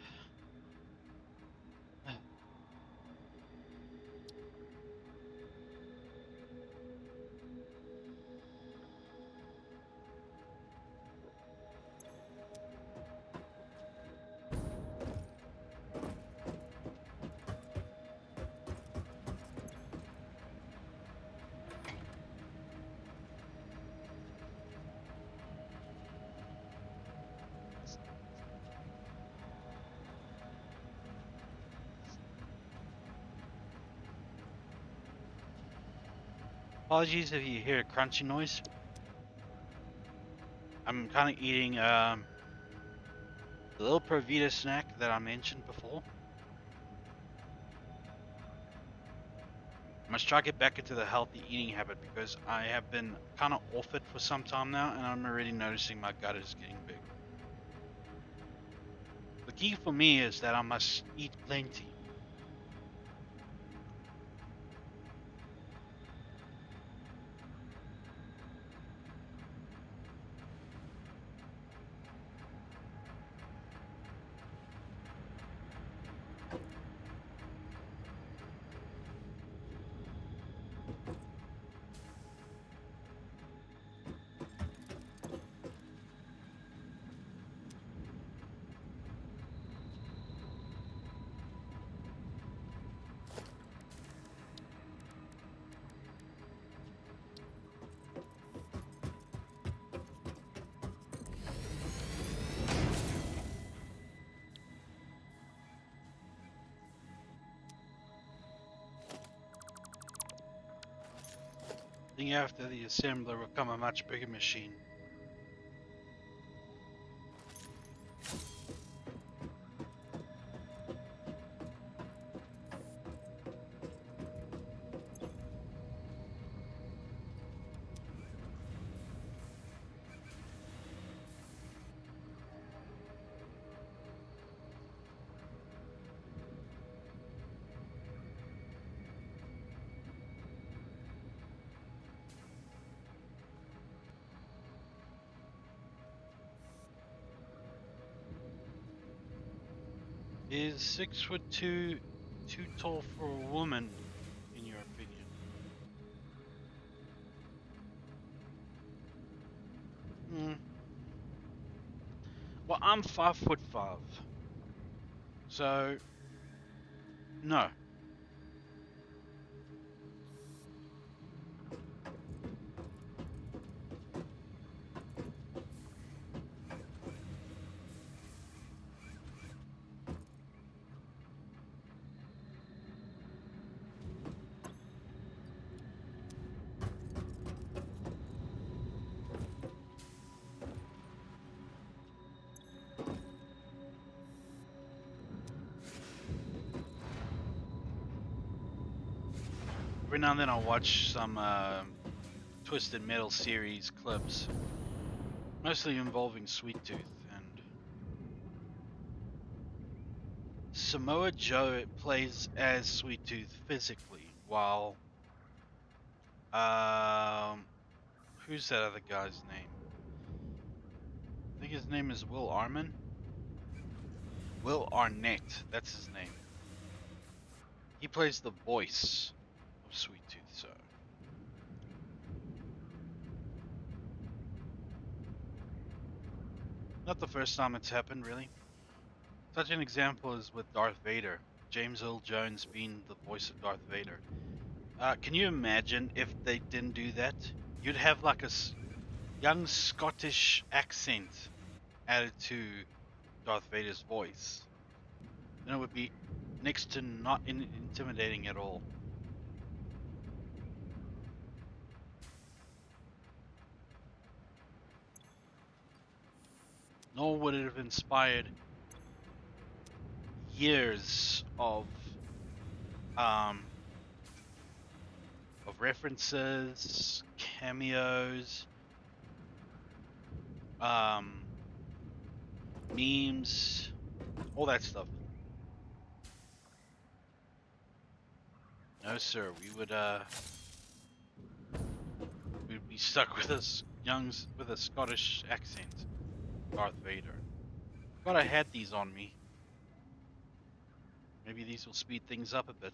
Apologies if you hear a crunchy noise. I'm kind of eating The little Provita snack that I mentioned before. I must try to get back into the healthy eating habit because I have been kind of off it for some time now, and I'm already noticing my gut is getting big. The key for me is that I must eat plenty. I think after the assembler will come a much bigger machine. Is 6'2" too tall for a woman, in your opinion? Hmm. Well, I'm 5'5", so no. Every now and then I'll watch some Twisted Metal series clips, mostly involving Sweet Tooth, and Samoa Joe plays as Sweet Tooth physically, while um, who's that other guy's name? I think his name is Will Arman. Will Arnett, that's his name. He plays the voice of Sweet Tooth, so not the first time it's happened, really. Such an example is with Darth Vader, James Earl Jones being the voice of Darth Vader. Can you imagine if they didn't do that? You'd have like a young Scottish accent added to Darth Vader's voice, and it would be next to not intimidating at all. Nor would it have inspired years um of references, cameos, um memes, all that stuff. No, sir, we'd be stuck with with a Scottish accent, Darth Vader. But I had these on me. Maybe these will speed things up a bit.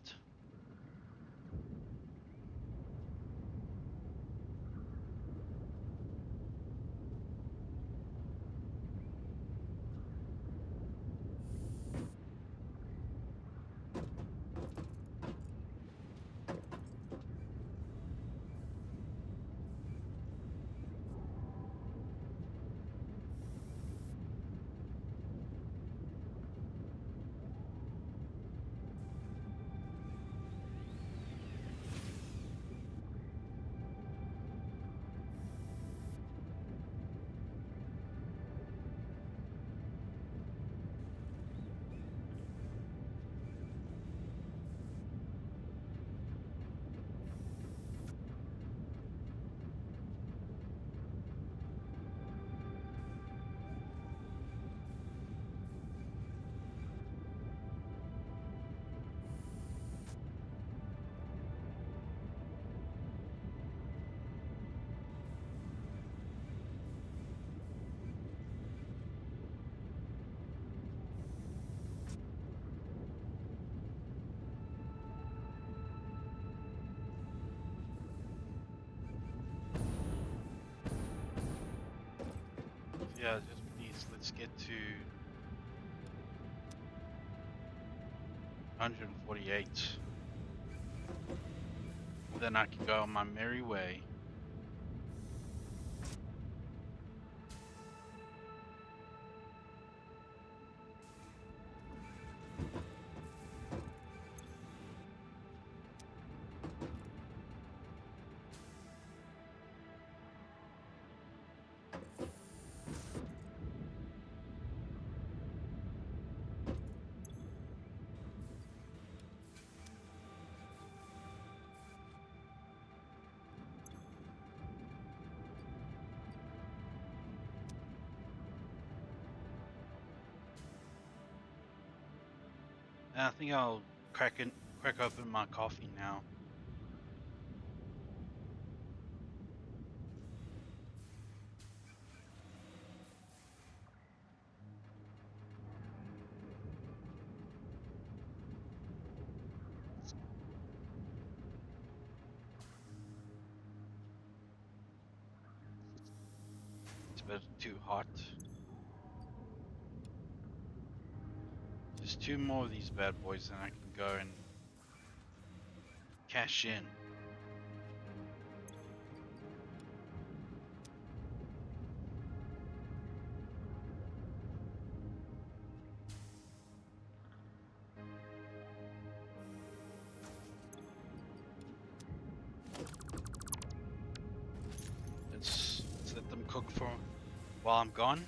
Yeah, just please, let's get to 148. Then I can go on my merry way. And I think I'll crack open my coffee now. It's a bit too hot. Just two more of these bad boys, and I can go and cash in. Let's let them cook for while I'm gone.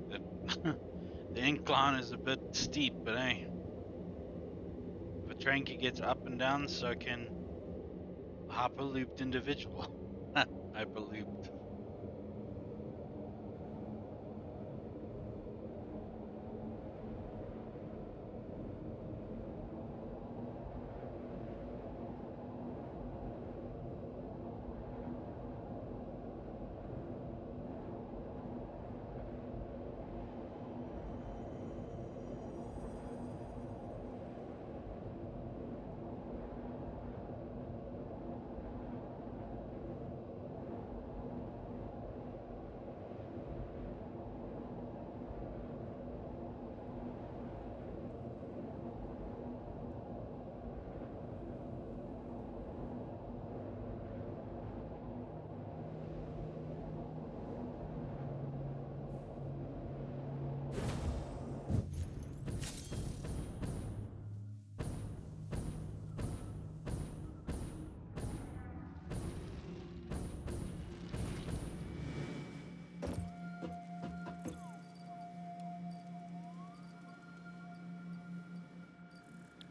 The, the incline is a bit steep, but hey, if a train can get up and down, so can a hyperlooped individual. Hyperlooped.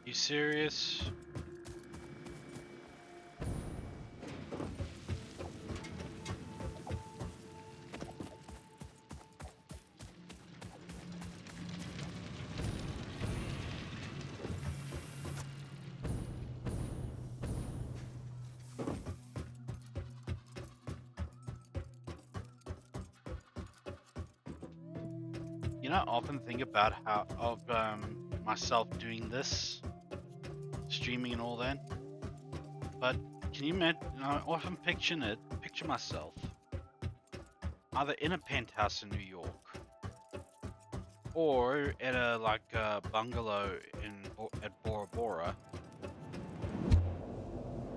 You serious? You know, I often think about how of myself doing this, streaming and all that. But can you imagine? I often picture myself either in a penthouse in New York, or at a bungalow at Bora Bora,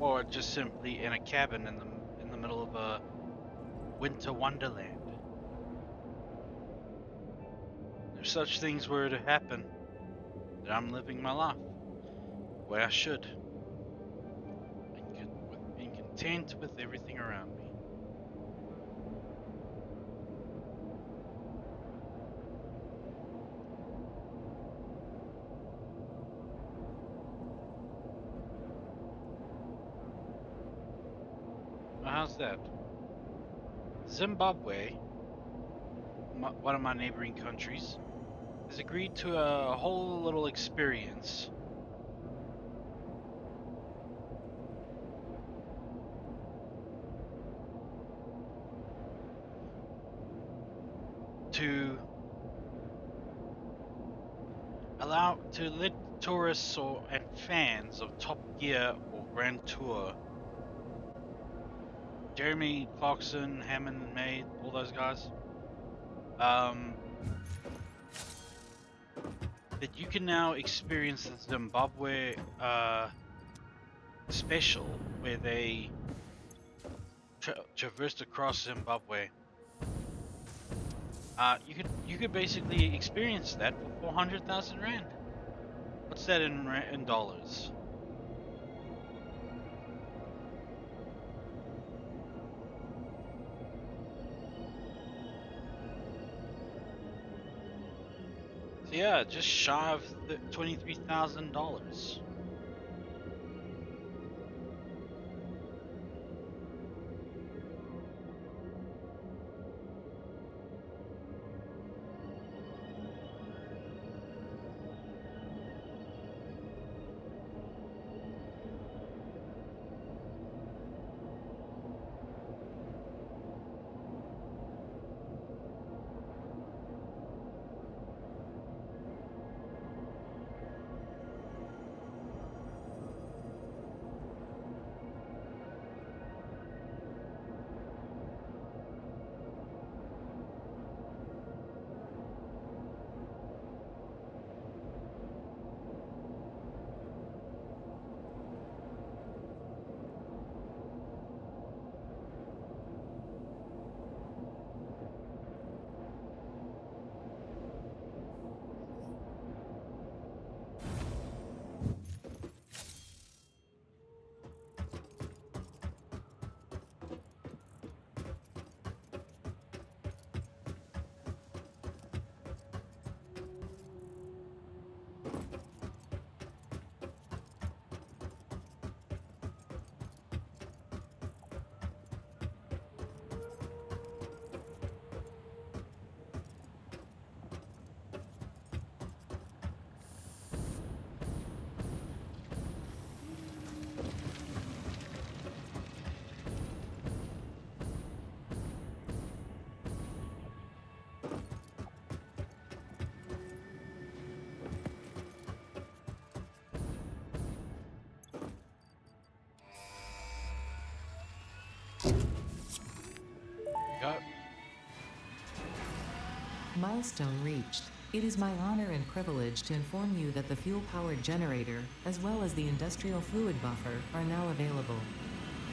or just simply in a cabin in the middle of a winter wonderland. If such things were to happen, then I'm living my life the way I should, being content with everything around me. Well, how's that? Zimbabwe, one of my neighboring countries, has agreed to a whole little experience to let tourists and fans of Top Gear or Grand Tour, Jeremy Clarkson, Hammond and May, all those guys, um, that you can now experience the Zimbabwe special where they traversed across Zimbabwe. You could basically experience that for 400,000 rand. What's that in dollars? So yeah, just shy of $23,000. Go. Milestone reached. It is my honor and privilege to inform you that the fuel-powered generator, as well as the industrial fluid buffer, are now available.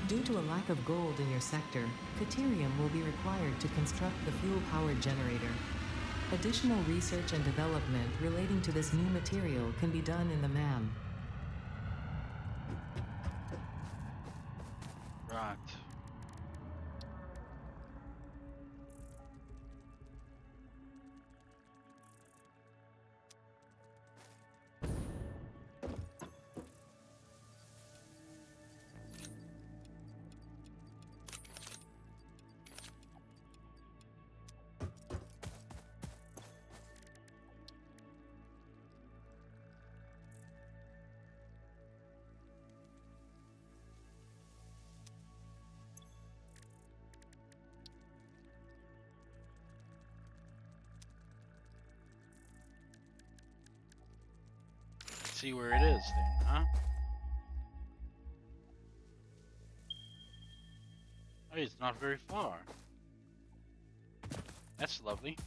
Due to a lack of gold in your sector, Caterium will be required to construct the fuel-powered generator. Additional research and development relating to this new material can be done in the MAM. Right. Let's see where it is then, huh? Oh, it's not very far. That's lovely.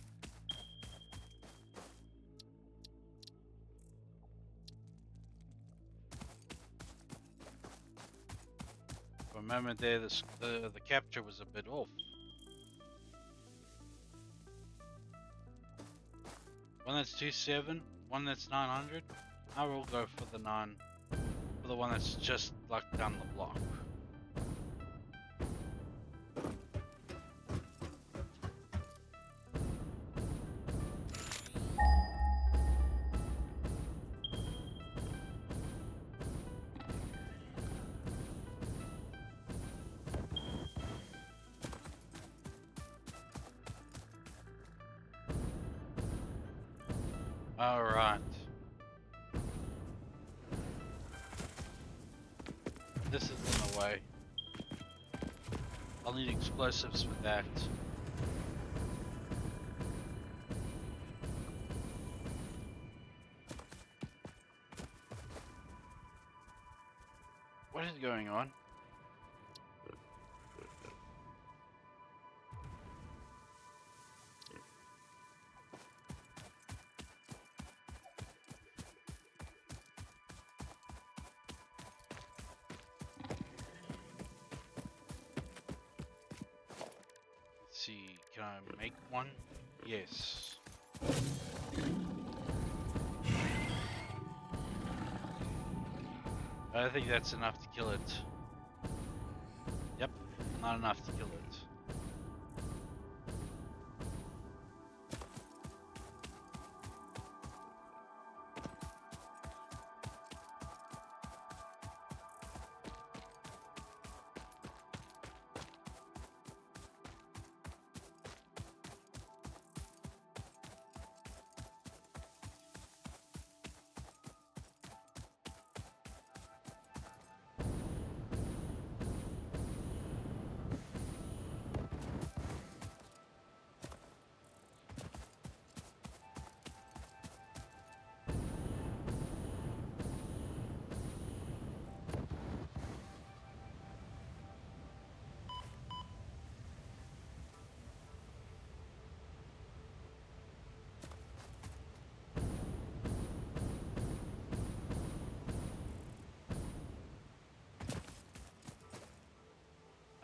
For a moment there, the capture was a bit off. One that's 2.7, one that's 900. I will go for the 9, for the one that's just like down the block. All right. This is in the way. I'll need explosives for that. going on. Let's see, can I make one? Yes. I don't think that's enough to kill it. Yep, not enough to kill it.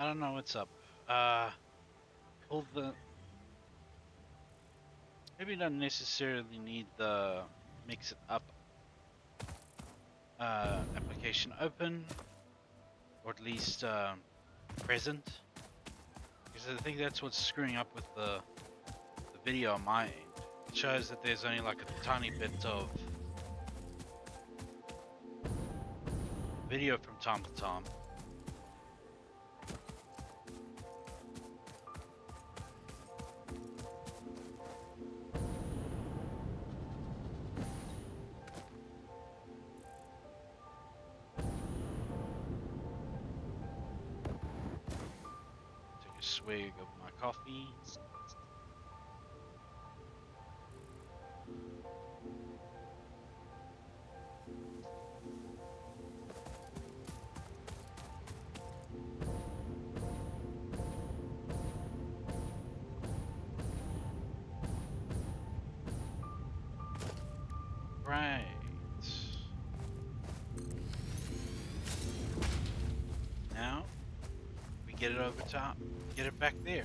I don't know what's up. Pull the... Maybe don't necessarily need the mix it up application open, or at least present, because I think that's what's screwing up with the video on my end. It shows that there's only like a tiny bit of video from time to time. Take a swig of my coffee. Right. Now we get it over top. Get it back there.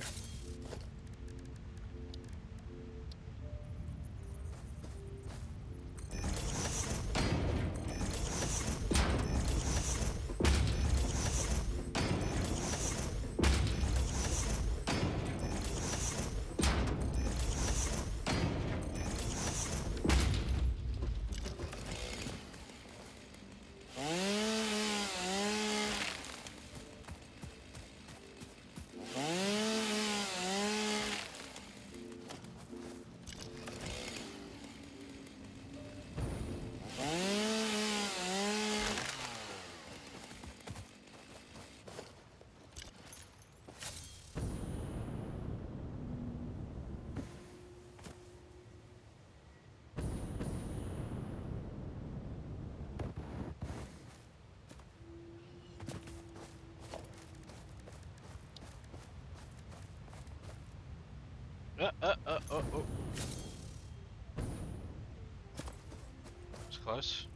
Oh. It's close.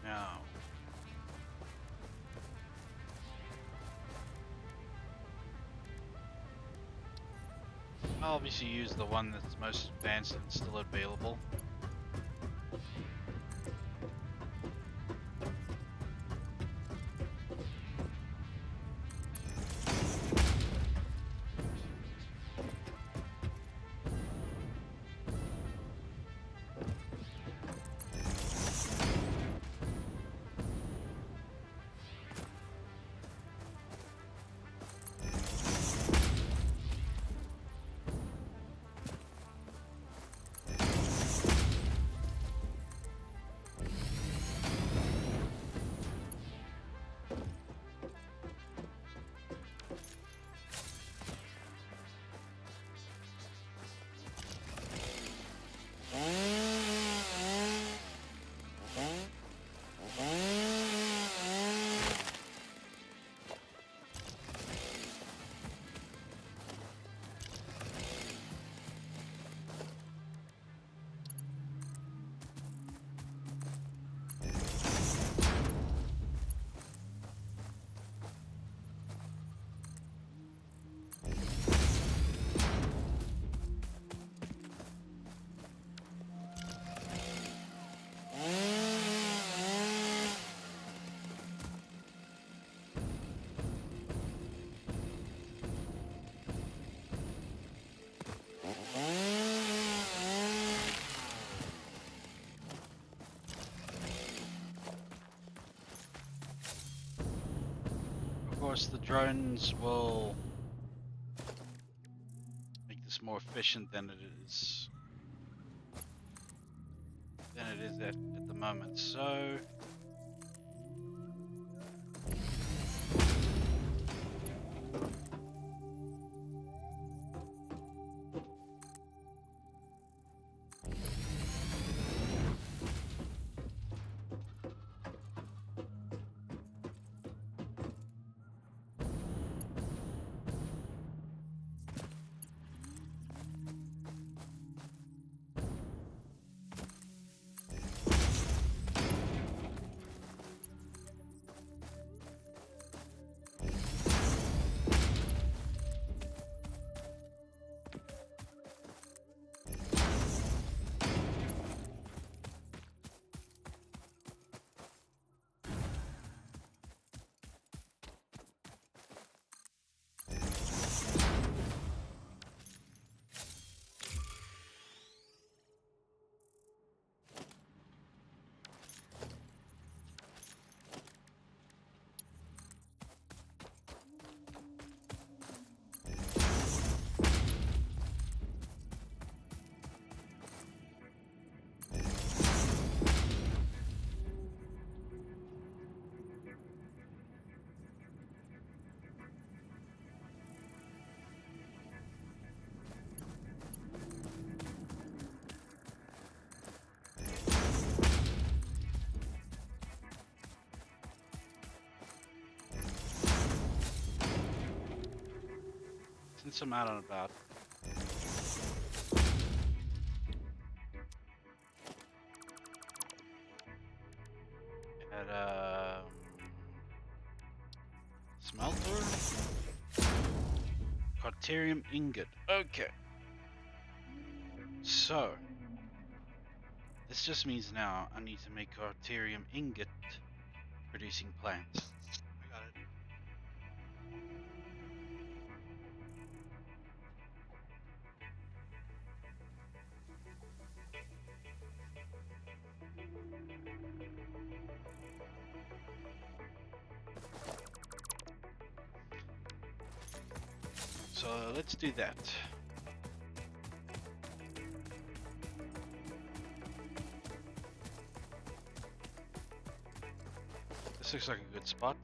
Now, I'll obviously use the one that's most advanced and still available. course, the drones will make this more efficient than it is at the moment. So since I'm out and about, at smelter, Carterium ingot. Okay, so this just means now I need to make Carterium ingot producing plants. I got it. So let's do that. This looks like a good spot.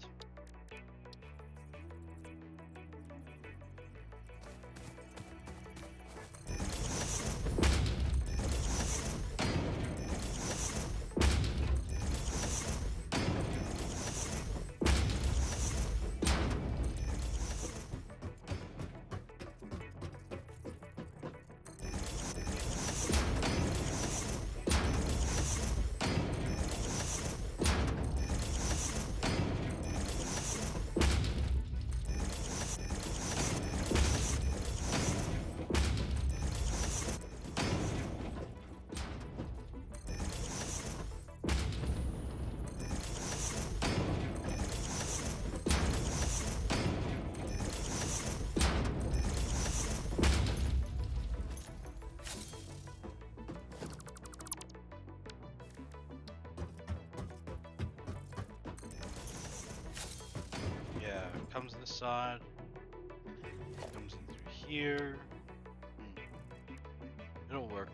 Yeah, comes this side, comes in through here. It'll work.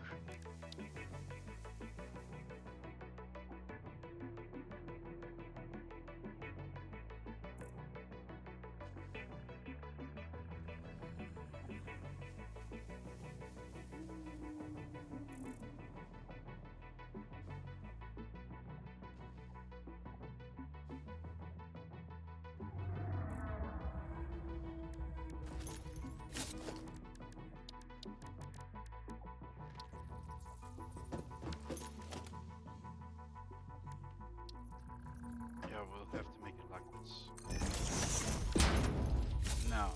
Yeah, we'll have to make it like this. Now,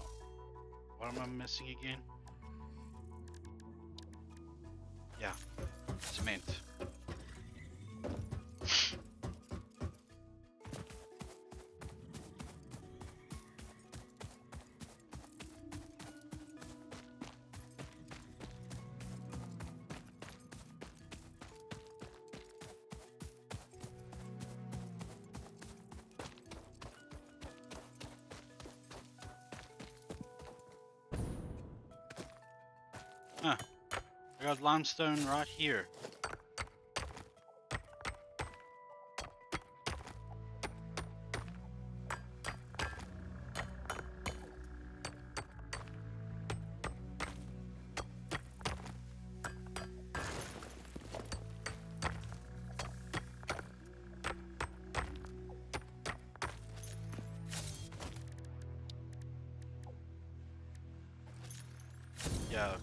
what am I missing again? Yeah, cement. Huh. I got limestone right here. Yeah,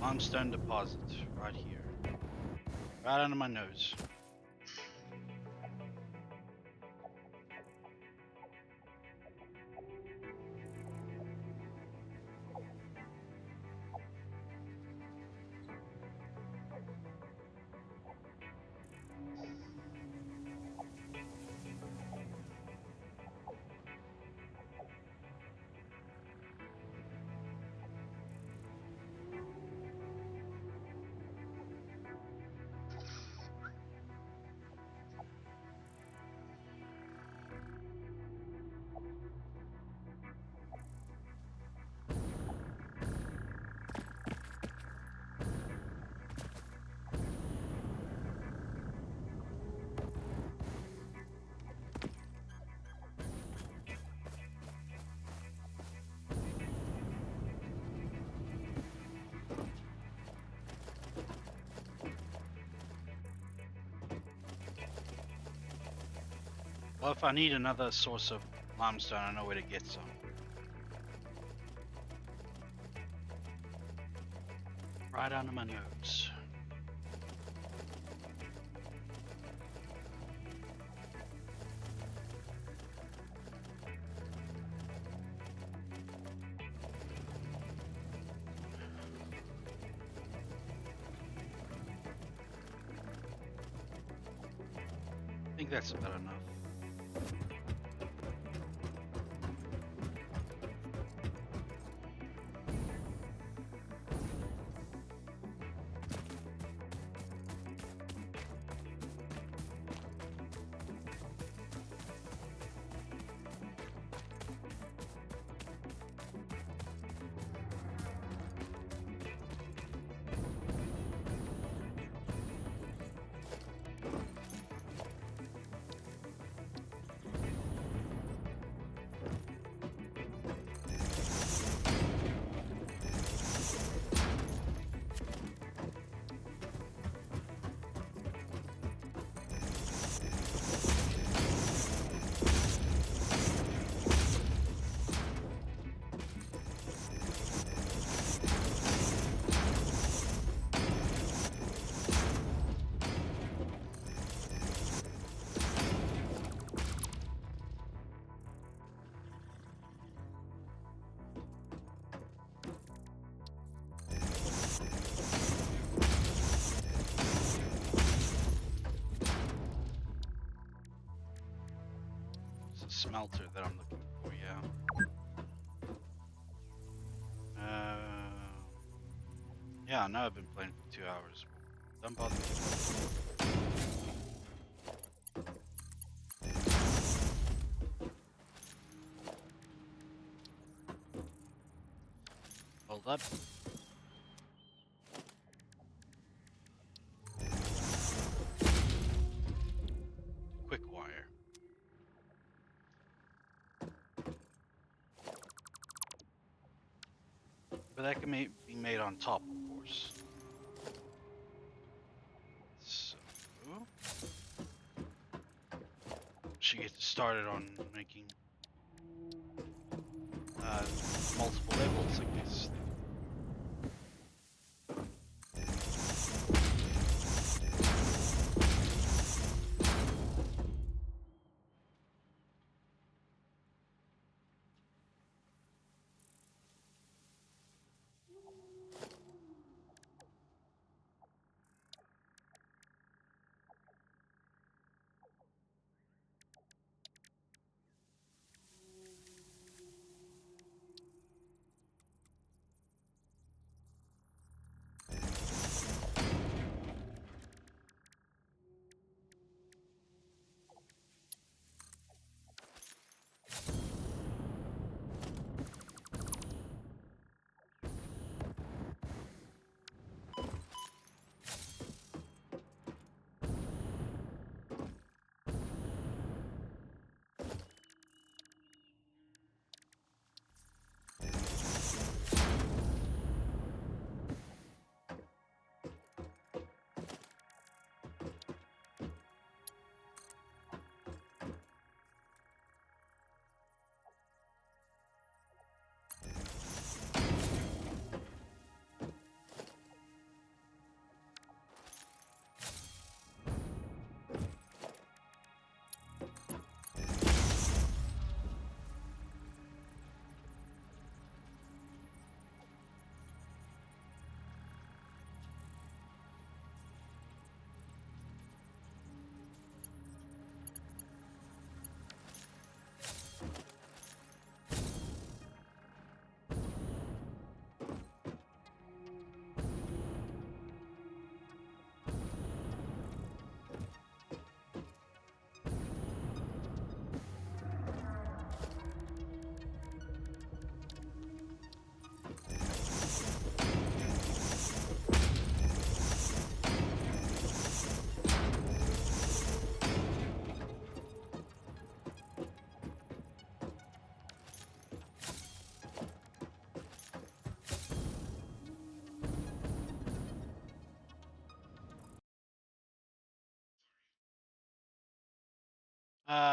limestone deposit right here. Right under my nose. Well, if I need another source of limestone, I know where to get some. Right under my nose. I think that's about enough. It's a smelter that I'm looking for, yeah. Yeah, I know I've been playing for 2 hours. Don't bother me. Hold up. Quick wire. But that can be made on top, of course. So, should get started on making uh, multiple levels, I guess.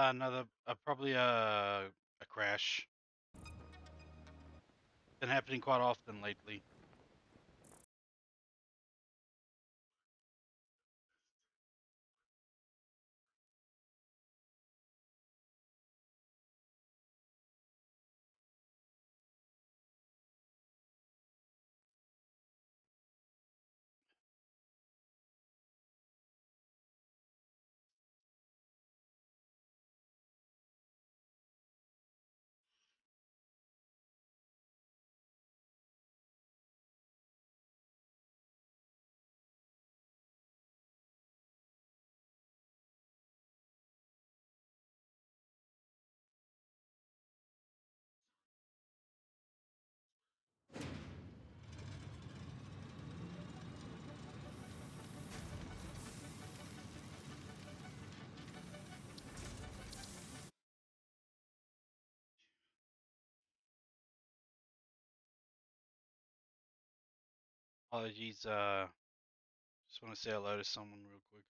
Another probably a crash. Been happening quite often lately. Apologies. Just want to say hello to someone real quick.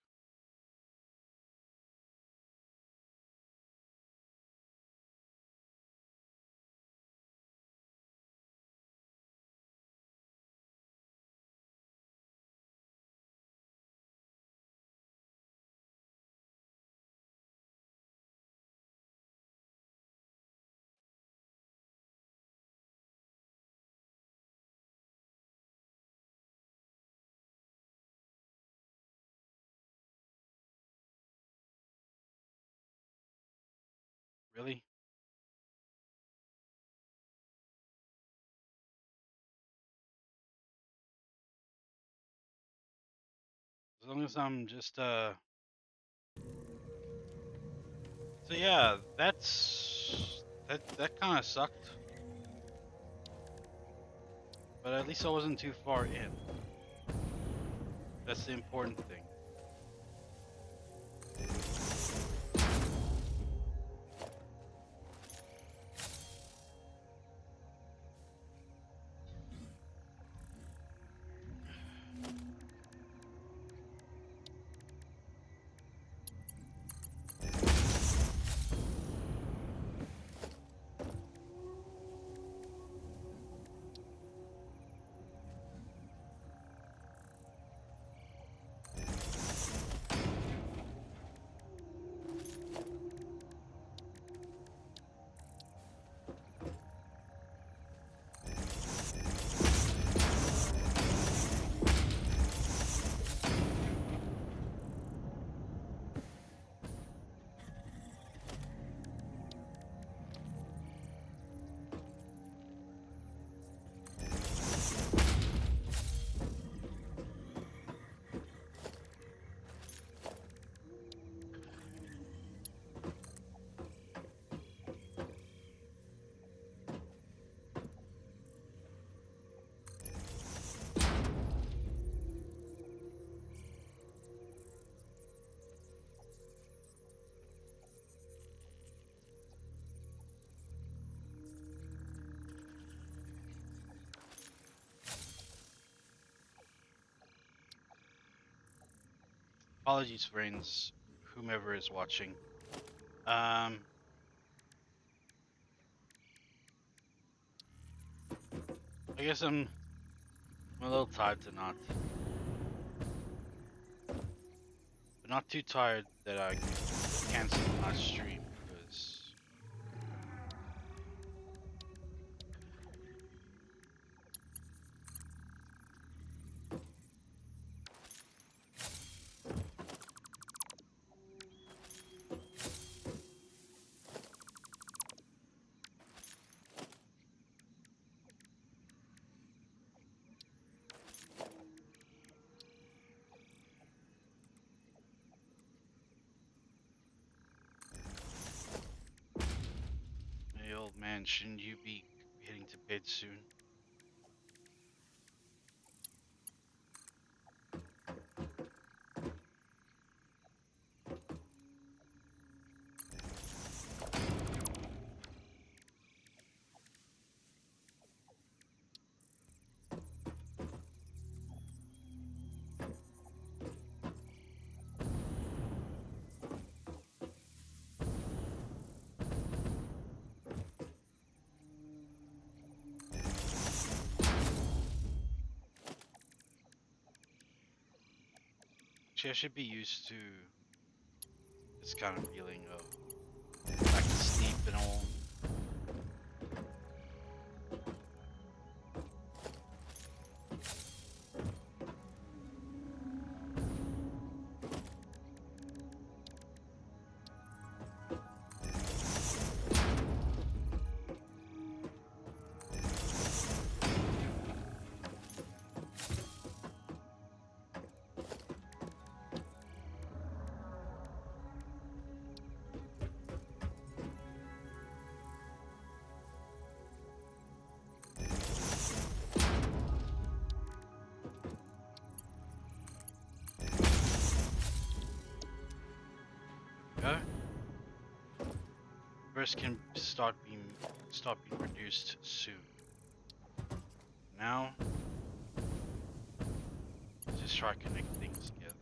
Really? As long as I'm just So yeah, that kind of sucked, but at least I wasn't too far in. That's the important thing. Apologies, friends, whomever is watching. Um, I guess I'm a little tired tonight, but not too tired that I could cancel my stream because hey, old man, shouldn't you be heading to bed soon? Actually, I should be used to this kind of feeling of lack of sleep and all. Go. Verse can start being produced soon. Now, just try to connect things together.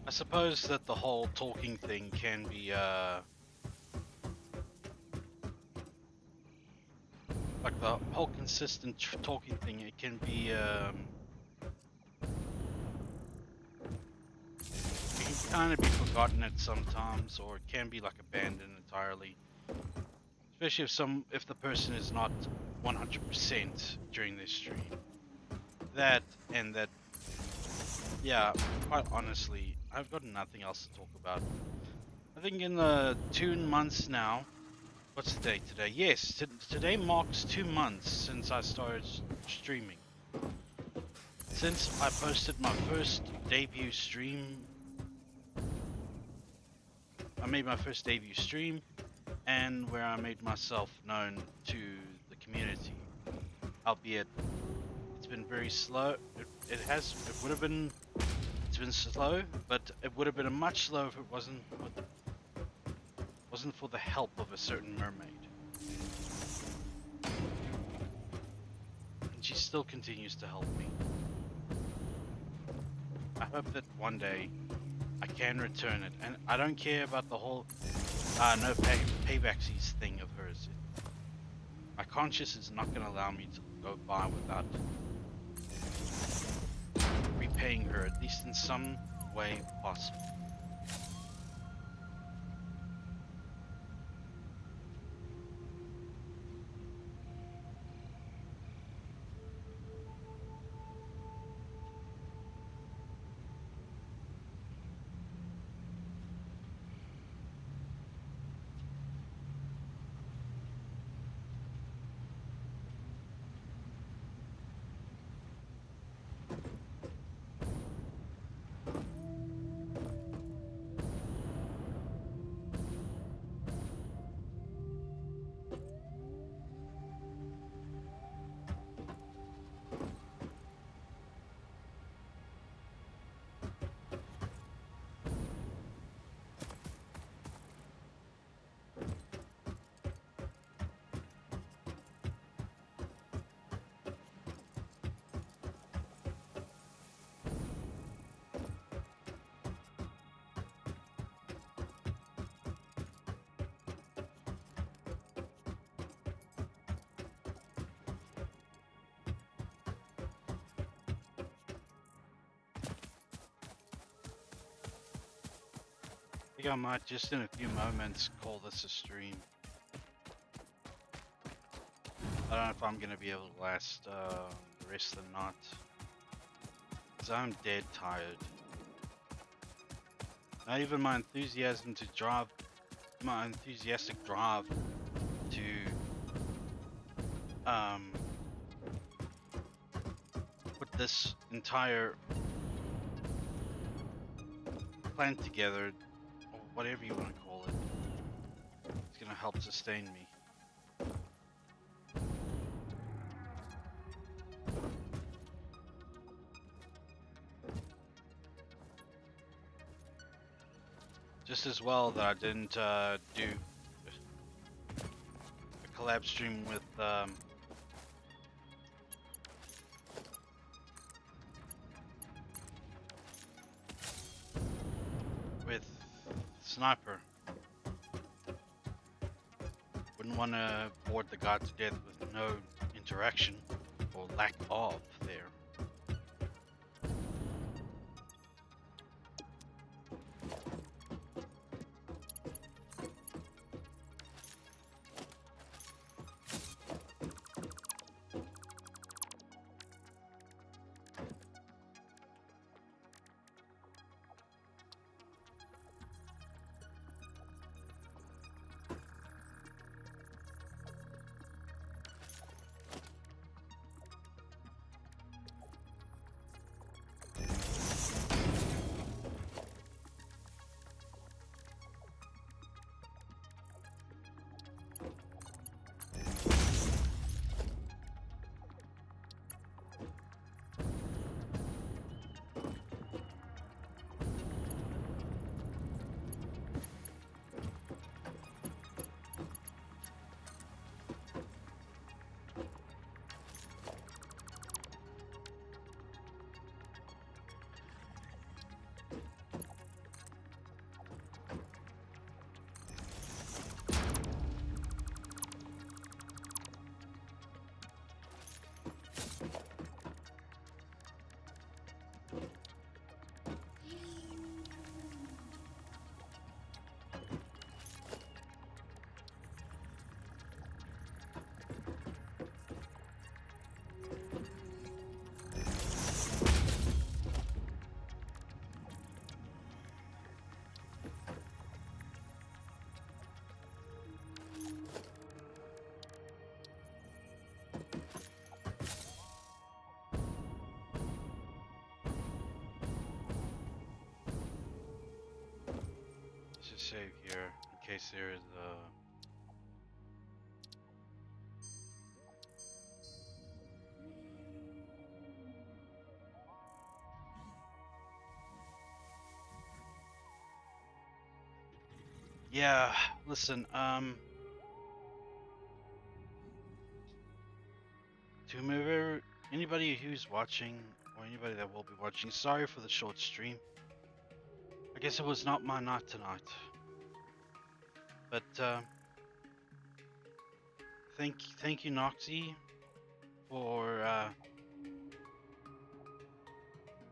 I suppose that the whole talking thing can be like the whole consistent talking thing. It can be it can kind of be forgotten at sometimes, or it can be like abandoned entirely. Especially if the person is not 100% during their stream. That and that, yeah. Quite honestly, I've got nothing else to talk about. I think in the 2 months now. What's the date today? Yes, today marks 2 months since I started streaming. Since I posted my first debut stream, I made my first debut stream, and where I made myself known to the community. Albeit it's been very slow. It would have been, it's been slow, but it would have been a much slower if it wasn't for the help of a certain mermaid. And she still continues to help me. I hope that one day I can return it, and I don't care about the whole no paybacksies thing of hers. My conscience is not going to allow me to go by without repaying her, at least in some way possible. I think I might just in a few moments call this a stream. I don't know if I'm gonna be able to last the rest of the night, because I'm dead tired. Not even my enthusiasm to drive, my enthusiastic drive to um, put this entire plan together, or whatever you want to call it, it's gonna help sustain me. Just as well that I didn't do a collab stream with Sniper. Wouldn't want to board the guy to death with no interaction or lack of there. Let's just save here in case there is a. Yeah, listen, to whomever, anybody who's watching, or anybody that will be watching, sorry for the short stream. I guess it was not my night tonight. But, thank you, Noxy, for,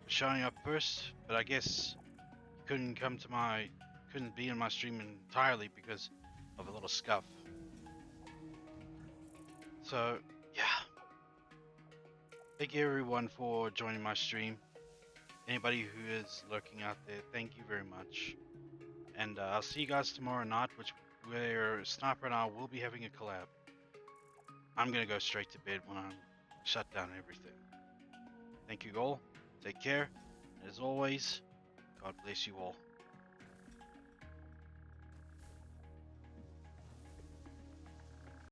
showing up first, but I guess couldn't be in my stream entirely because of a little scuff. So, yeah. Thank you everyone for joining my stream. Anybody who is lurking out there, thank you very much. And I'll see you guys tomorrow night, where Sniper and I will be having a collab. I'm gonna go straight to bed when I shut down everything. Thank you all. Take care. As always, God bless you all.